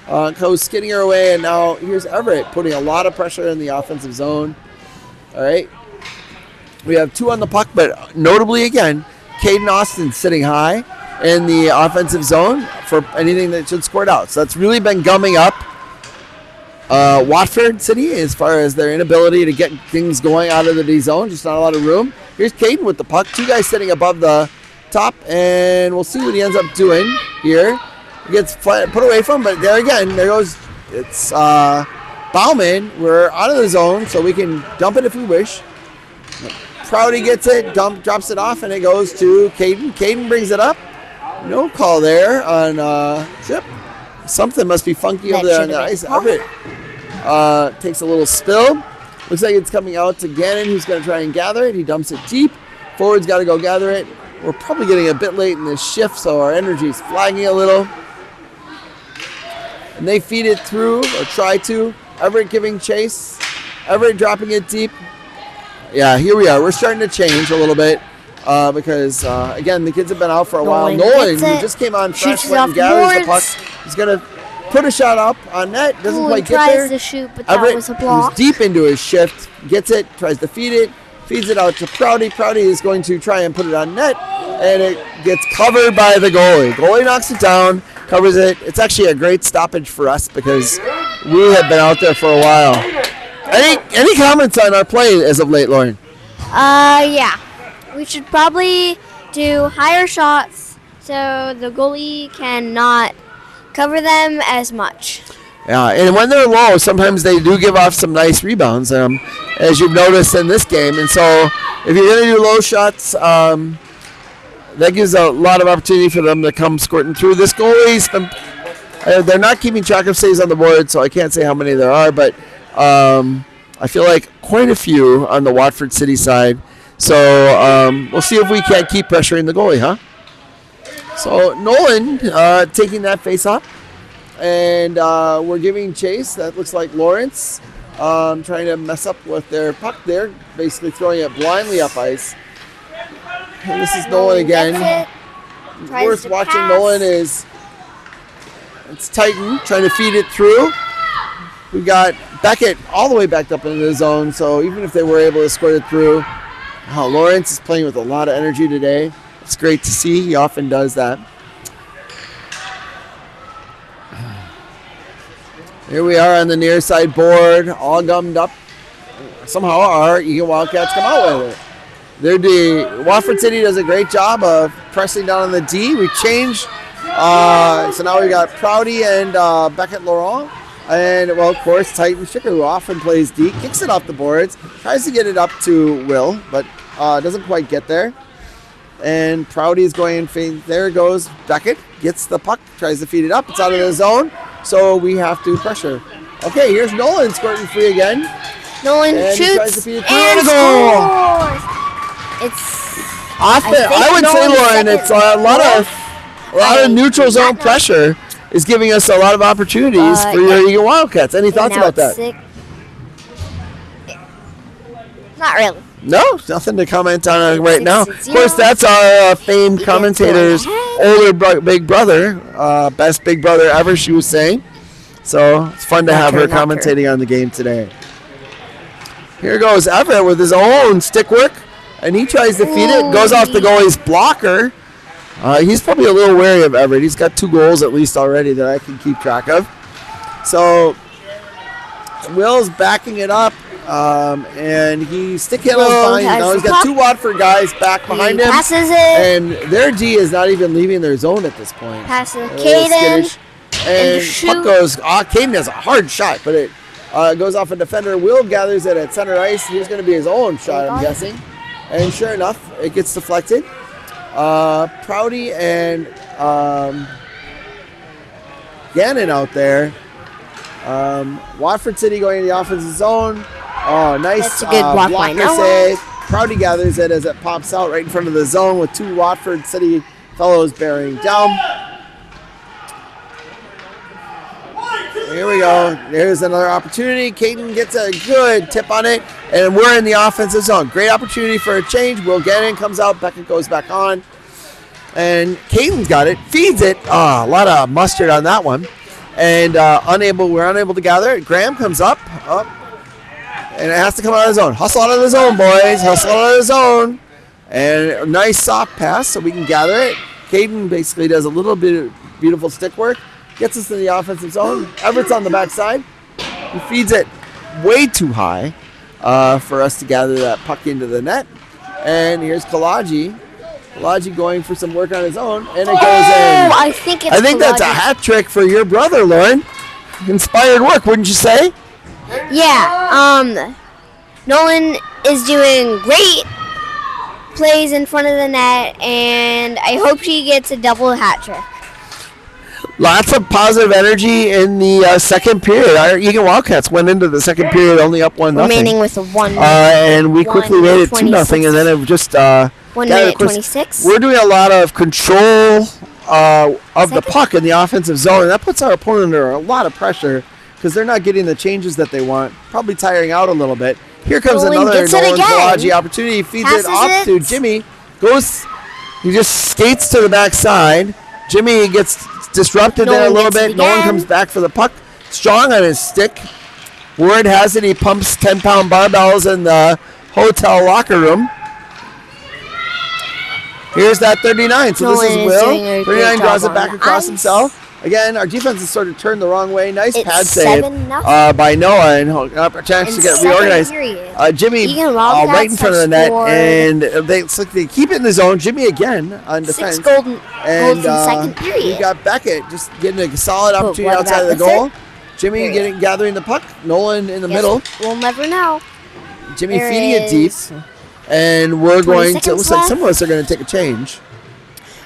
[SPEAKER 1] Goes skidding her away, and now here's Everett putting a lot of pressure in the offensive zone. All right. We have two on the puck, but notably again, Caden Austin sitting high in the offensive zone for anything that should squirt out. So that's really been gumming up Watford City as far as their inability to get things going out of the D zone. Just not a lot of room. Here's Caden with the puck. Two guys sitting above the top, and we'll see what he ends up doing here. He gets put away from, but there goes. It's Bauman. We're out of the zone, so we can dump it if we wish. Prouty gets it, drops it off, and it goes to Caden. Caden brings it up. No call there on Chip. Something must be funky over there on the ice. Everett takes a little spill. Looks like it's coming out to Gannon, who's going to try and gather it. He dumps it deep. Forward's got to go gather it. We're probably getting a bit late in this shift, so our energy's flagging a little. And they feed it through, or try to. Everett giving chase. Everett dropping it deep. Yeah, here we are. We're starting to change a little bit because, again, the kids have been out for a while. Nolan, who just came on fresh, went and gathers the puck. He's going to put a shot up on net. Doesn't quite get there.
[SPEAKER 2] Tries to shoot, but that
[SPEAKER 1] Everett,
[SPEAKER 2] was a block.
[SPEAKER 1] who's deep into his shift, gets it, tries to feed it, feeds it out to Prouty. Prouty is going to try and put it on net, and it gets covered by the goalie. Goalie knocks it down, covers it. It's actually a great stoppage for us because we have been out there for a while. Any comments on our play as of late, Lauren?
[SPEAKER 2] Yeah. We should probably do higher shots so the goalie cannot cover them as much.
[SPEAKER 1] Yeah, and when they're low, sometimes they do give off some nice rebounds, as you've noticed in this game. And so if you're going to do low shots, that gives a lot of opportunity for them to come squirting through. This goalie's been, they're not keeping track of saves on the board, so I can't say how many there are, but I feel like quite a few on the Watford City side. So we'll see if we can't keep pressuring the goalie, huh? So Nolan taking that face off, and we're giving chase. That looks like Lawrence trying to mess up with their puck there, basically throwing it blindly up ice. And this is Nolan again. Worth watching Nolan is it's Titan trying to feed it through. We got Beckett all the way backed up into the zone, so even if they were able to squirt it through, Lawrence is playing with a lot of energy today. It's great to see. He often does that. Here we are on the near side board, all gummed up. Somehow our Eagan Wildcats come out with it. Watford City does a great job of pressing down on the D. We changed. So now we got Prouty and Beckett Laurent. And, well, of course, Titan Stricker, who often plays D, kicks it off the boards, tries to get it up to Will, but doesn't quite get there. And Prouty is going in faint. There goes Beckett, gets the puck, tries to feed it up. It's out of the zone, so we have to pressure. Okay, here's Nolan squirting free again.
[SPEAKER 2] Nolan
[SPEAKER 1] and
[SPEAKER 2] shoots
[SPEAKER 1] he tries to feed it through
[SPEAKER 2] and
[SPEAKER 1] a goal.
[SPEAKER 2] scores.
[SPEAKER 1] I would say, Lauren, it's a lot of neutral zone pressure is giving us a lot of opportunities for your Eagan Wildcats. Any thoughts about that?
[SPEAKER 2] Not really.
[SPEAKER 1] No, nothing to comment on right now. Of course, that's our famed commentators older big brother, best big brother ever, she was saying. So it's fun to have her commentating on the game today. Here goes Everett with his own stick work, and he tries to feed it. Goes off the goalie's blocker. He's probably a little wary of Everett. He's got 2 goals at least already that I can keep track of. So Will's backing it up, and he's stick handles fine. Now he's got 2 Watford guys back behind him.
[SPEAKER 2] Passes it.
[SPEAKER 1] And their D is not even leaving their zone at this point.
[SPEAKER 2] Passes Caden.
[SPEAKER 1] And puck goes, Caden has a hard shot, but it goes off a defender. Will gathers it at center ice. Here's going to be his own shot, I'm guessing. And sure enough, it gets deflected. Prouty and Gannon out there. Watford City going to the offensive zone. Oh, nice.
[SPEAKER 2] That's a good blocker
[SPEAKER 1] save. Prouty gathers it as it pops out right in front of the zone with 2 Watford City fellows bearing down. Here we go. There's another opportunity. Caden gets a good tip on it, and we're in the offensive zone. Great opportunity for a change. Will Gannon comes out. Beckett goes back on. And Caden's got it. Feeds it. A lot of mustard on that one. And we're unable to gather it. Graham comes up. And it has to come out of the zone. Hustle out of the zone, boys. Hustle out of the zone. And a nice soft pass so we can gather it. Caden basically does a little bit of beautiful stick work. Gets us to the offensive zone. Everett's on the backside. He feeds it way too high for us to gather that puck into the net. And here's Kalaji. Kalaji going for some work on his own, and it goes in.
[SPEAKER 2] I think
[SPEAKER 1] that's a hat trick for your brother, Lauren. Inspired work, wouldn't you say?
[SPEAKER 2] Yeah. Nolan is doing great plays in front of the net, and I hope she gets a double hat trick.
[SPEAKER 1] Lots of positive energy in the second period. Our Eagan Wildcats went into the second period only up 1-0.
[SPEAKER 2] Remaining with a 1.
[SPEAKER 1] And we quickly made it 2-0, and then it just
[SPEAKER 2] 1 minute 26.
[SPEAKER 1] We're doing a lot of control of the puck in the offensive zone, and that puts our opponent under a lot of pressure because they're not getting the changes that they want. Probably tiring out a little bit. Here comes another Nolan Kalaji opportunity. Feeds it off to Jimmy. He just skates to the backside. Jimmy gets disrupted there a little bit. Nolan comes back for the puck. Strong on his stick. Word has it he pumps 10-pound barbells in the hotel locker room. Here's that 39. So this is Will. 39 draws it back across himself. Again, our defense is sort of turned the wrong way. Nice pad save by Noah and a chance to get reorganized. Jimmy right in front of the net, and they keep it in the zone. Jimmy again on defense.
[SPEAKER 2] 6 goals in second period.
[SPEAKER 1] We got Beckett just getting a solid opportunity outside of the goal. Jimmy gathering the puck. Nolan in the middle.
[SPEAKER 2] We'll never know.
[SPEAKER 1] Jimmy feeding it deep. And we're going to, looks like some of us are going to take a change.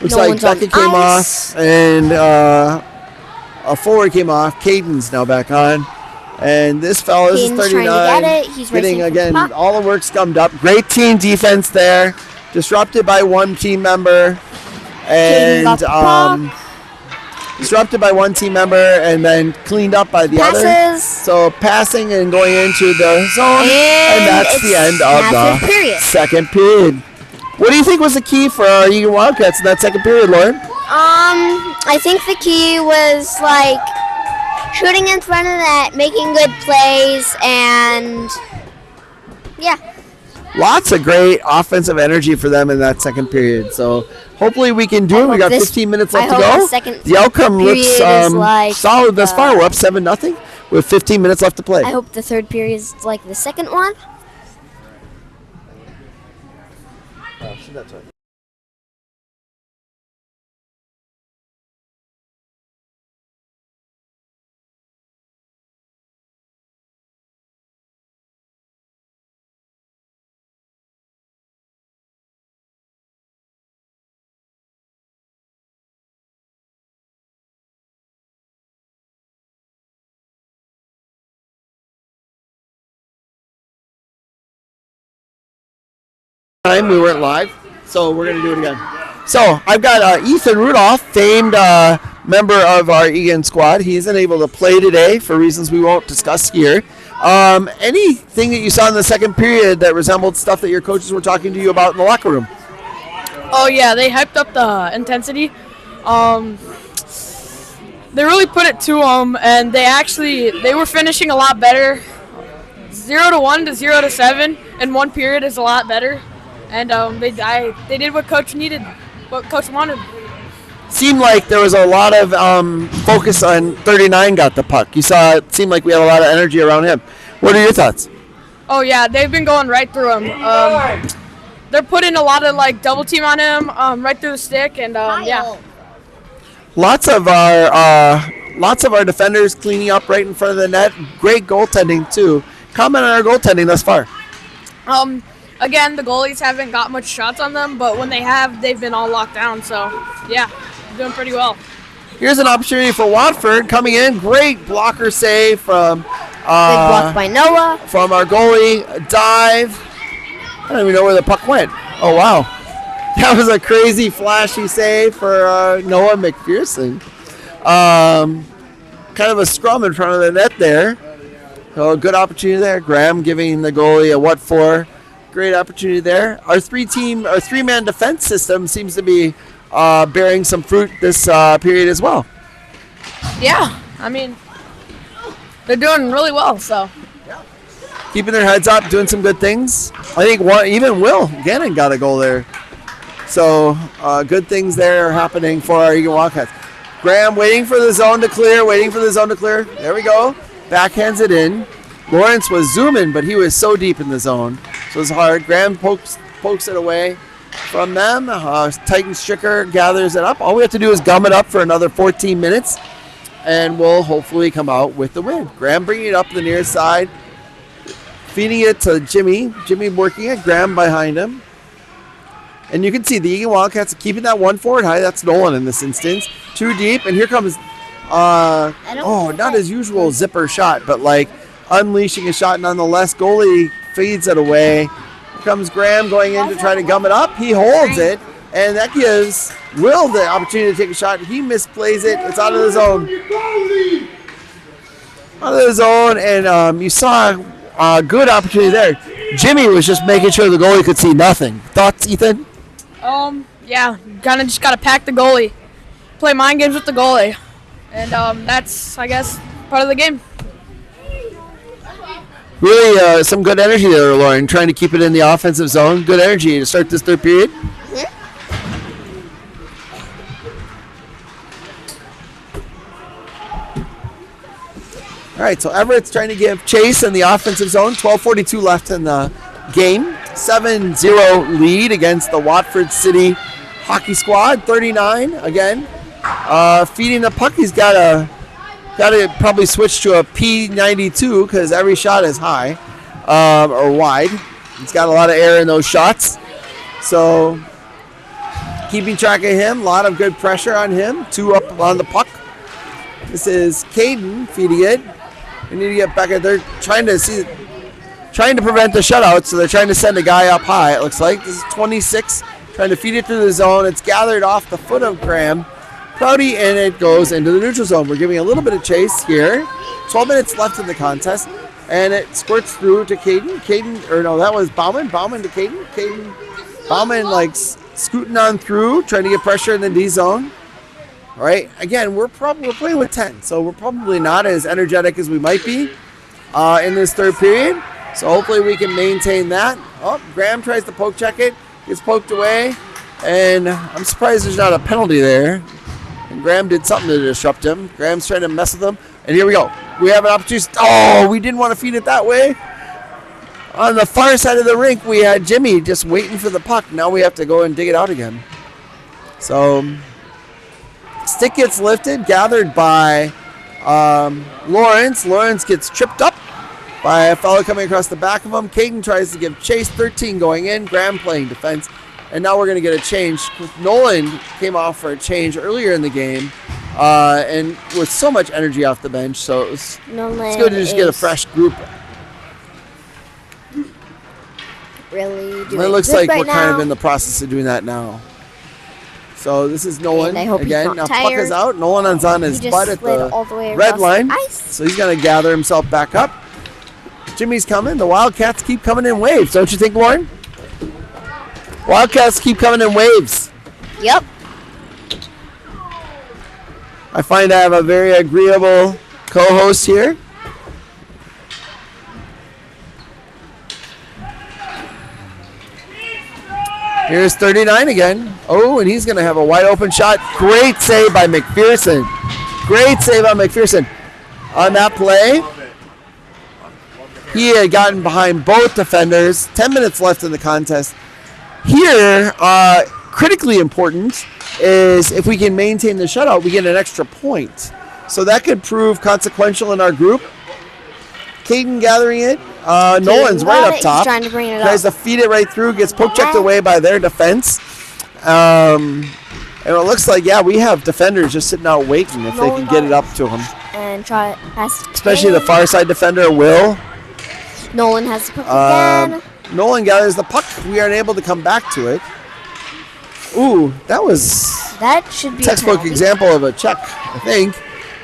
[SPEAKER 1] Looks like Beckett came off, and a forward came off. Caden's now back on. And this fellow, this is 39.
[SPEAKER 2] He's
[SPEAKER 1] getting, again, all the work scummed up. Great team defense there. Disrupted by one team member. And disrupted by one team member and then cleaned up by the other. So passing and going into the zone. And that's the end of the second period. What do you think was the key for our Eagan Wildcats in that second period, Lauren?
[SPEAKER 2] I think the key was shooting in front of the net, making good plays, and
[SPEAKER 1] lots of great offensive energy for them in that second period. So hopefully we can do it. We got 15 minutes left to go. The outcome looks solid thus far. We're up 7-0 with 15 minutes left to play.
[SPEAKER 2] I hope the third period is like the second one.
[SPEAKER 1] That's right. We weren't live, so we're going to do it again. So I've got Ethan Rudolph, famed member of our Eagan squad. He isn't able to play today for reasons we won't discuss here. Anything that you saw in the second period that resembled stuff that your coaches were talking to you about in the locker room?
[SPEAKER 4] Oh yeah, they hyped up the intensity They really put it to them, and they were finishing a lot better. 0-1 to 0-7 in one period is a lot better, and they did what coach needed, what coach wanted.
[SPEAKER 1] Seemed like there was a lot of focus on 39 got the puck. You saw it seemed like we had a lot of energy around him. What are your thoughts?
[SPEAKER 4] Oh yeah, they've been going right through him. They're putting a lot of like double team on him, right through the stick, and yeah.
[SPEAKER 1] Lots of our defenders cleaning up right in front of the net. Great goaltending too. Comment on our goaltending thus far.
[SPEAKER 4] Again, the goalies haven't got much shots on them, but when they have, they've been all locked down. So yeah, doing pretty well.
[SPEAKER 1] Here's an opportunity for Watford coming in. Great blocker save from
[SPEAKER 2] Big block by Noah.
[SPEAKER 1] From our goalie. A dive. I don't even know where the puck went. Oh wow. That was a crazy, flashy save for Noah McPherson. Kind of a scrum in front of the net there. So good opportunity there. Graham giving the goalie a what for. Great opportunity there. Our three-man defense system seems to be bearing some fruit this period as well.
[SPEAKER 4] Yeah, I mean, they're doing really well. So
[SPEAKER 1] keeping their heads up, doing some good things. I think even Will Gannon got a goal there. So good things there are happening for our Eagan Wildcats. Graham waiting for the zone to clear, There we go. Backhands it in. Lawrence was zooming, but he was so deep in the zone. So it's hard. Graham pokes it away from them. Titan Stricker gathers it up. All we have to do is gum it up for another 14 minutes, and we'll hopefully come out with the win. Graham bringing it up the near side, feeding it to Jimmy. Jimmy working it. Graham behind him. And you can see the Eagan Wildcats keeping that one forward high. That's Nolan in this instance. Too deep. And here comes, not his usual zipper shot, but like unleashing a shot nonetheless. Goalie feeds it away. Here comes Graham going in to try to gum it up. He holds it, and that gives Will the opportunity to take a shot. He misplays it. It's out of the zone. And you saw a good opportunity there. Jimmy was just making sure the goalie could see nothing. Thoughts, Ethan?
[SPEAKER 4] Yeah, kind of just got to pack the goalie. Play mind games with the goalie. And that's, I guess, part of the game.
[SPEAKER 1] Really some good energy there, Lauren, trying to keep it in the offensive zone. Good energy to start this third period. All right, so Everett's trying to give chase in the offensive zone. 12:42 left in the game. 7-0 lead against the Watford City hockey squad. 39 again. Feeding the puck. He's got to probably switch to a P92 because every shot is high or wide. He's got a lot of air in those shots. So keeping track of him. A lot of good pressure on him. 2 up on the puck. This is Caden feeding it. We need to get back in there, trying to prevent the shutout, so they're trying to send a guy up high, it looks like. This is 26, trying to feed it through the zone. It's gathered off the foot of Graham Prouty, and it goes into the neutral zone. We're giving a little bit of chase here. 12 minutes left in the contest, and it squirts through to Caden. That was Bauman. Bauman to Caden. Bauman, scooting on through, trying to get pressure in the D zone. All right, again, we're playing with 10, so we're probably not as energetic as we might be in this third period. So hopefully we can maintain that. Oh, Graham tries to poke check it, gets poked away, and I'm surprised there's not a penalty there. And Graham did something to disrupt him. Graham's trying to mess with him, and here we go. We have an opportunity. Oh, we didn't want to feed it that way. On the far side of the rink, we had Jimmy just waiting for the puck. Now we have to go and dig it out again. So stick gets lifted, gathered by Lawrence. Lawrence gets tripped up by a fellow coming across the back of him. Caden tries to give chase, 13 going in. Graham playing defense. And now we're going to get a change. Nolan came off for a change earlier in the game and with so much energy off the bench. So it's good to just get a fresh group.
[SPEAKER 2] Really doing
[SPEAKER 1] It looks
[SPEAKER 2] good
[SPEAKER 1] like
[SPEAKER 2] right
[SPEAKER 1] we're
[SPEAKER 2] now.
[SPEAKER 1] kind of in the process of doing that now. So this is Nolan
[SPEAKER 2] And I hope he's
[SPEAKER 1] again.
[SPEAKER 2] not
[SPEAKER 1] Now
[SPEAKER 2] tired.
[SPEAKER 1] puck is out. Nolan's on his
[SPEAKER 2] He just
[SPEAKER 1] butt at
[SPEAKER 2] slid
[SPEAKER 1] the
[SPEAKER 2] all the way
[SPEAKER 1] red
[SPEAKER 2] across
[SPEAKER 1] line.
[SPEAKER 2] the ice.
[SPEAKER 1] So he's going to gather himself back up. Jimmy's coming. The Wildcats keep coming in waves, don't you think, Lauren? Wildcats keep coming in waves.
[SPEAKER 2] Yep.
[SPEAKER 1] I find I have a very agreeable co-host here. Here's 39 again. Oh, and he's going to have a wide open shot. Great save by McPherson. Great save by McPherson. On that play, he had gotten behind both defenders. 10 minutes left in the contest. Here, critically important is if we can maintain the shutout, we get an extra point. So that could prove consequential in our group. Caden gathering it. Nolan's right up top.
[SPEAKER 2] Trying to bring it
[SPEAKER 1] Tries to feed it right through. Gets poke checked away by their defense. And it looks like, yeah, we have defenders just sitting out waiting if they can get it up to him.
[SPEAKER 2] And try it.
[SPEAKER 1] Especially the far side defender, Will.
[SPEAKER 2] Nolan has the puck again.
[SPEAKER 1] Nolan gathers the puck. We aren't able to come back to it. Ooh,
[SPEAKER 2] that should be
[SPEAKER 1] textbook example of a check, I think.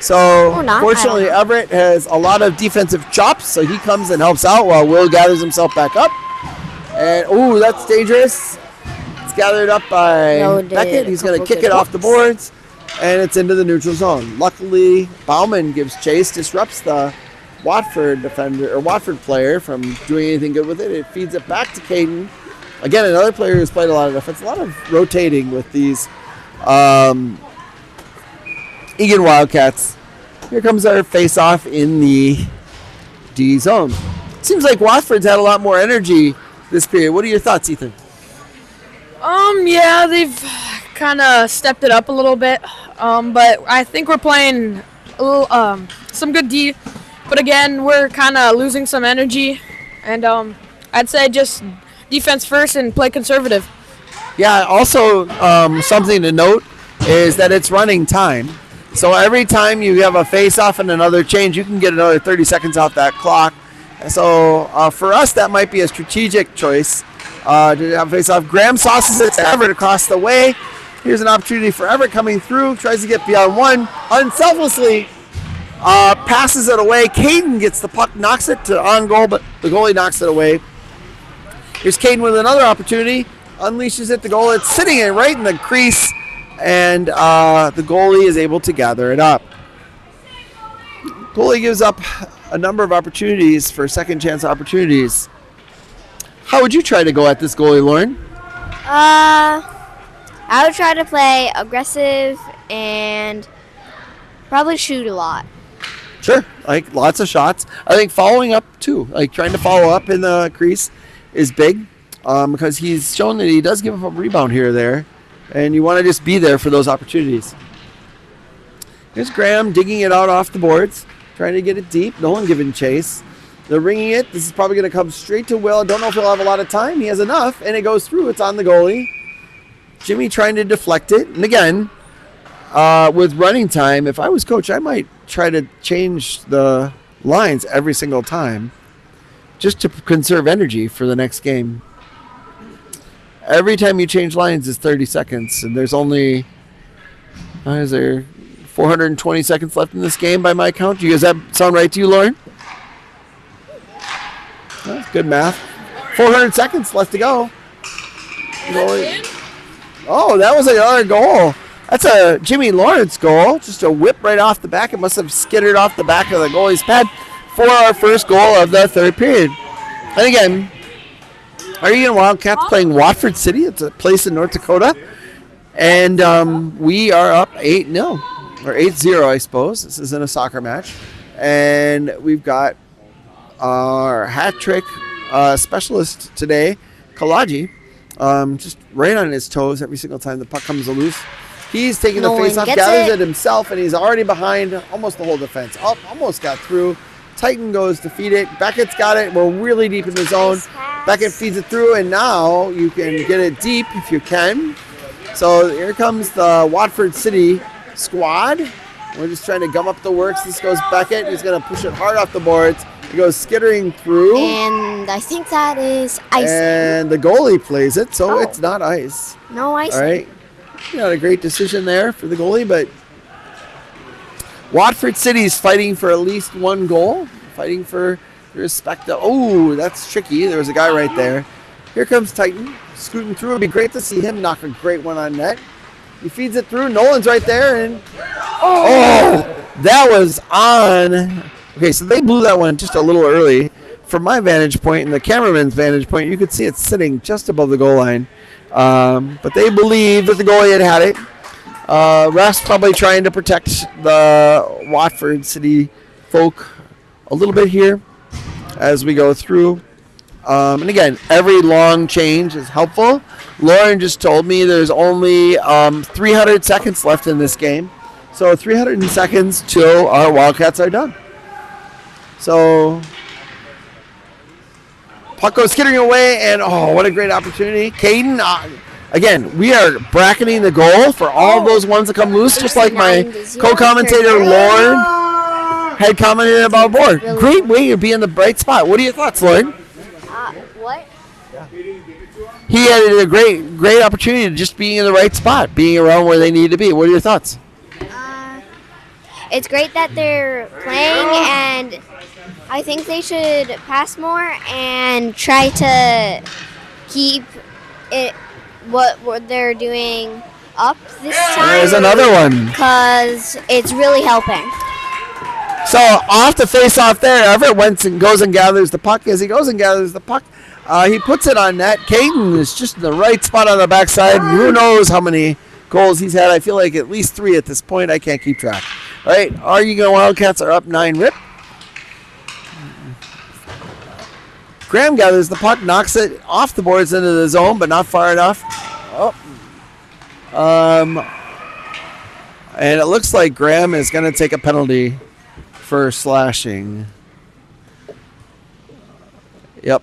[SPEAKER 1] So, fortunately, Everett has a lot of defensive chops, so he comes and helps out while Will gathers himself back up. And, ooh, that's dangerous. It's gathered up by Beckett. He's going to kick it off the boards, and it's into the neutral zone. Luckily, Bauman gives chase, disrupts the Watford defender or Watford player from doing anything good with it. It feeds it back to Caden. Again, another player who's played a lot of defense. A lot of rotating with these Eagan Wildcats. Here comes our face-off in the D zone. Seems like Watford's had a lot more energy this period. What are your thoughts, Ethan?
[SPEAKER 4] Yeah, they've kind of stepped it up a little bit. But I think we're playing a little, some good D. But again, we're kind of losing some energy. And I'd say just defense first and play conservative.
[SPEAKER 1] Yeah, also something to note is that it's running time. So every time you have a face-off and another change, you can get another 30 seconds off that clock. So for us, that might be a strategic choice to have a face-off. Graham sauces it to Everett across the way. Here's an opportunity for Everett coming through. Tries to get beyond one. Unselflessly passes it away. Caden gets the puck, knocks it to on goal, but the goalie knocks it away. Here's Caden with another opportunity. Unleashes it to goal. It's sitting right in the crease. And the goalie is able to gather it up. Goalie gives up a number of opportunities for second chance opportunities. How would you try to go at this goalie, Lauren?
[SPEAKER 2] I would try to play aggressive and probably shoot a lot.
[SPEAKER 1] Sure, like lots of shots. I think following up too, like trying to follow up in the crease is big because he's shown that he does give up a rebound here or there. And you want to just be there for those opportunities. Here's Graham digging it out off the boards, trying to get it deep. Nolan giving chase. They're ringing it. This is probably going to come straight to Will. I don't know if he'll have a lot of time. He has enough, and it goes through. It's on the goalie. Jimmy trying to deflect it. And again, with running time, if I was coach, I might try to change the lines every single time just to conserve energy for the next game. Every time you change lines is 30 seconds, and there's only, is there 420 seconds left in this game by my count? Does that sound right to you, Lauren? That's good math. 400 seconds left to go. Oh, that was another goal. That's a Jimmy Lawrence goal. Just a whip right off the back. It must have skittered off the back of the goalie's pad for our first goal of the third period. And again, our Eagan Wildcats playing Watford City. It's a place in North Dakota. And we are up 8-0. Or 8-0, I suppose. This isn't a soccer match. And we've got our hat trick specialist today, Kalaji, just right on his toes every single time the puck comes loose. He's taking the face-off, gathers it himself, and he's already behind almost the whole defense. Almost got through. Titan goes to feed it. Beckett's got it. We're really deep in the zone. Beckett feeds it through, and now you can get it deep if you can. So here comes the Watford City squad. We're just trying to gum up the works. This goes Beckett. He's going to push it hard off the boards. It goes skittering through.
[SPEAKER 2] And I think that is ice.
[SPEAKER 1] And the goalie plays it, so it's not ice.
[SPEAKER 2] No ice.
[SPEAKER 1] All right. Not a great decision there for the goalie, but Watford City's fighting for at least one goal. Fighting for respect. Oh, that's tricky. There was a guy right there. Here comes Titan, scooting through. It'd be great to see him knock a great one on net. He feeds it through. Nolan's right there, and Oh, that was on. Okay, so they blew that one just a little early. From my vantage point and the cameraman's vantage point, you could see it sitting just above the goal line. But they believed that the goalie had it. Refs probably trying to protect the Watford City folk a little bit here as we go through. And again, every long change is helpful. Lauren just told me there's only 300 seconds left in this game. So 300 seconds till our Wildcats are done. So puck goes skittering away, and what a great opportunity. Caden, again, we are bracketing the goal for all of those ones that come loose, just like my co-commentator Lauren had commented about board. Great way to be in the bright spot. What are your thoughts, Lauren?
[SPEAKER 2] What?
[SPEAKER 1] He had a great opportunity to just being in the right spot, being around where they need to be. What are your thoughts?
[SPEAKER 2] It's great that they're playing, and I think they should pass more and try to keep it what they're doing up this time.
[SPEAKER 1] There's another one.
[SPEAKER 2] Because it's really helping.
[SPEAKER 1] So off the face-off there, Everett goes and gathers the puck. As he goes and gathers the puck, he puts it on net. Caden is just in the right spot on the backside. Who knows how many goals he's had? I feel like at least 3 at this point. I can't keep track. All right, our Eagan Wildcats are up 9-rip. Graham gathers the puck, knocks it off the boards into the zone, but not far enough. And it looks like Graham is going to take a penalty for slashing. Yep.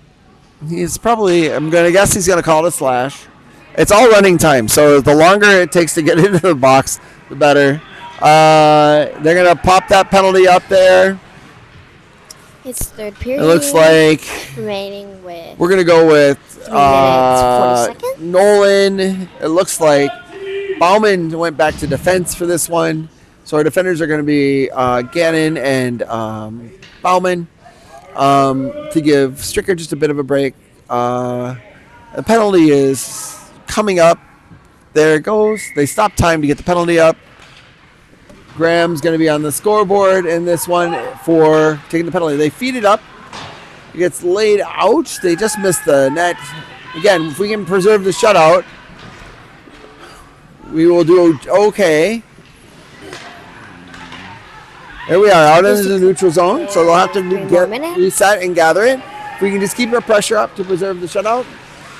[SPEAKER 1] He's probably, I'm going to guess he's going to call it a slash. It's all running time, so the longer it takes to get into the box, the better. They're going to pop that penalty up there.
[SPEAKER 2] It's third period.
[SPEAKER 1] It looks like
[SPEAKER 2] remaining with.
[SPEAKER 1] We're going to go with
[SPEAKER 2] 3 minutes, 40 seconds.
[SPEAKER 1] Nolan. It looks like Bauman went back to defense for this one. So our defenders are going to be Gannon and Bauman to give Stricker just a bit of a break. The penalty is coming up. There it goes. They stop time to get the penalty up. Graham's going to be on the scoreboard in this one for taking the penalty. They feed it up. It gets laid out. They just missed the net. Again, if we can preserve the shutout, we will do okay. There we are, out into the neutral zone, so they'll have to get reset and gather it. If we can just keep our pressure up to preserve the shutout.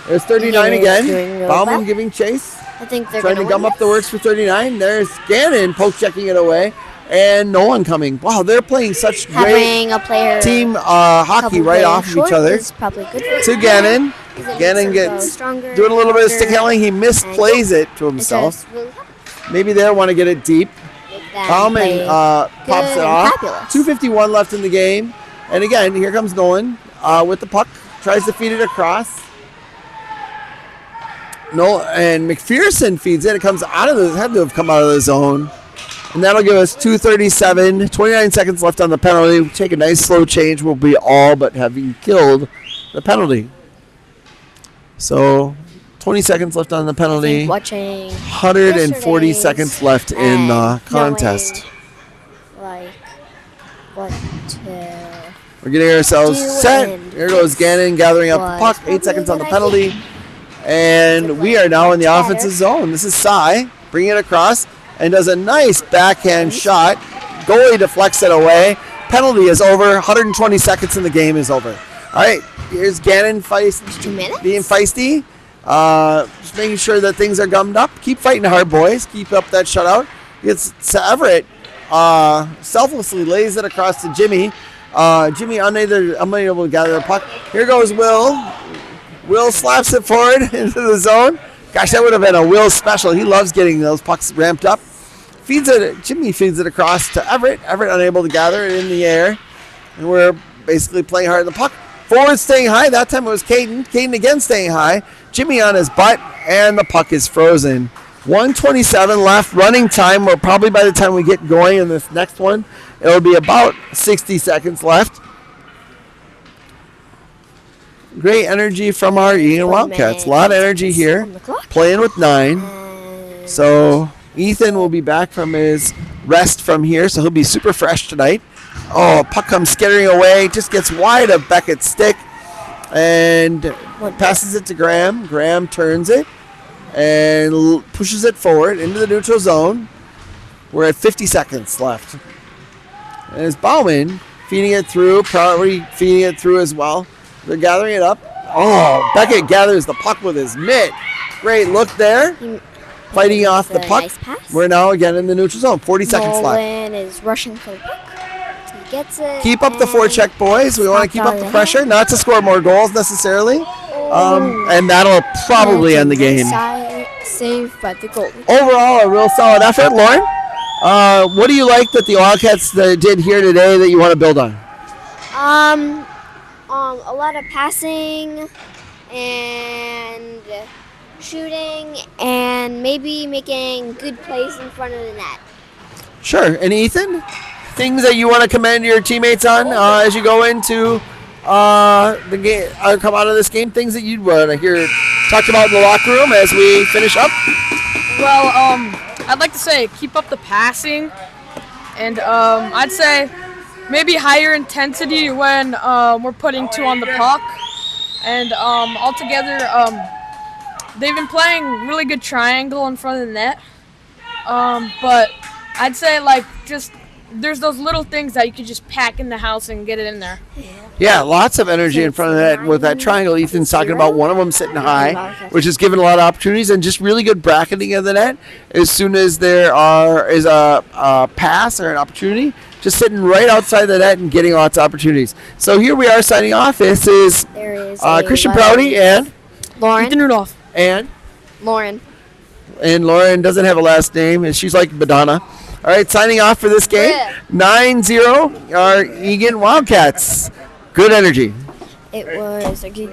[SPEAKER 1] There's 39 again. Bauman giving chase.
[SPEAKER 2] I think they're
[SPEAKER 1] trying to gum up the works for 39. There's Gannon poke checking it away, and Nolan coming. Wow, they're playing such great team hockey right off of each other. To Gannon. Gannon gets doing a little bit of stick handling. He misplays it to himself. Maybe they want to get it deep. Bauman pops it off. 2:51 left in the game. And again, here comes Nolan with the puck. Tries to feed it across. And McPherson feeds it. It comes out of the, had to have come out of the zone. And that'll give us 2:37, 29 seconds left on the penalty. We take a nice slow change. We'll be all but having killed the penalty. So 20 seconds left on the penalty. 140 seconds left in the contest. We're getting ourselves set. Here goes Gannon gathering up the puck. 8 seconds on the penalty. And we are now in the offensive zone. This is Cy bringing it across and does a nice backhand shot. Goalie deflects it away. Penalty is over. 120 seconds and the game is over. All right, here's Gannon being feisty. Just making sure that things are gummed up. Keep fighting hard, boys. Keep up that shutout. Gets to Everett. Selflessly lays it across to Jimmy. Jimmy unable to gather the puck. Here goes Will. Will slaps it forward into the zone. Gosh, that would have been a Will special. He loves getting those pucks ramped up. Jimmy feeds it across to Everett. Everett unable to gather it in the air. And we're basically playing hard in the puck. Forward staying high. That time it was Caden. Caden again staying high. Jimmy on his butt. And the puck is frozen. 1:27 left. Running time. Well, probably by the time we get going in this next one, it'll be about 60 seconds left. Great energy from our Eagan Wildcats. A lot of energy here. Playing with 9. So Ethan will be back from his rest from here, so he'll be super fresh tonight. Oh, puck comes skittering away, just gets wide of Beckett's stick, and passes it to Graham. Graham turns it and pushes it forward into the neutral zone. We're at 50 seconds left. And it's Bauman feeding it through, probably feeding it through as well. They're gathering it up. Oh, Beckett gathers the puck with his mitt. Great look there. Fighting off the puck.
[SPEAKER 2] Nice pass.
[SPEAKER 1] We're now again in the neutral zone. 40 seconds left.
[SPEAKER 2] Nolan is rushing for the puck. He gets it.
[SPEAKER 1] Keep up the forecheck, boys. We want to keep up the pressure, not to score more goals necessarily. And that'll probably end the game.
[SPEAKER 2] Saved by the goalie.
[SPEAKER 1] Overall, a real solid effort. Lauren, what do you like that the Wildcats did here today that you want to build on?
[SPEAKER 2] A lot of passing and shooting and maybe making good plays in front of the net.
[SPEAKER 1] Sure. And Ethan, things that you want to commend your teammates on as you go into the game, come out of this game, things that you'd want to hear talked about in the locker room as we finish up?
[SPEAKER 4] Well, I'd like to say keep up the passing, and I'd say maybe higher intensity when we're putting 2 on the puck, and altogether they've been playing really good triangle in front of the net, but I'd say like just there's those little things that you could just pack in the house and get it in there.
[SPEAKER 1] Yeah, lots of energy in front of that with that triangle. Ethan's talking about one of them sitting high, which is giving a lot of opportunities, and just really good bracketing of the net. As soon as there is a pass or an opportunity, just sitting right outside the net and getting lots of opportunities. So here we are signing off. This is Christian Prouty and
[SPEAKER 2] Lauren.
[SPEAKER 4] Ethan Rudolph.
[SPEAKER 1] And
[SPEAKER 2] Lauren.
[SPEAKER 1] Lauren doesn't have a last name, and she's like Madonna. All right, signing off for this game. 9-0, our Eagan Wildcats. Good energy.
[SPEAKER 2] It was a good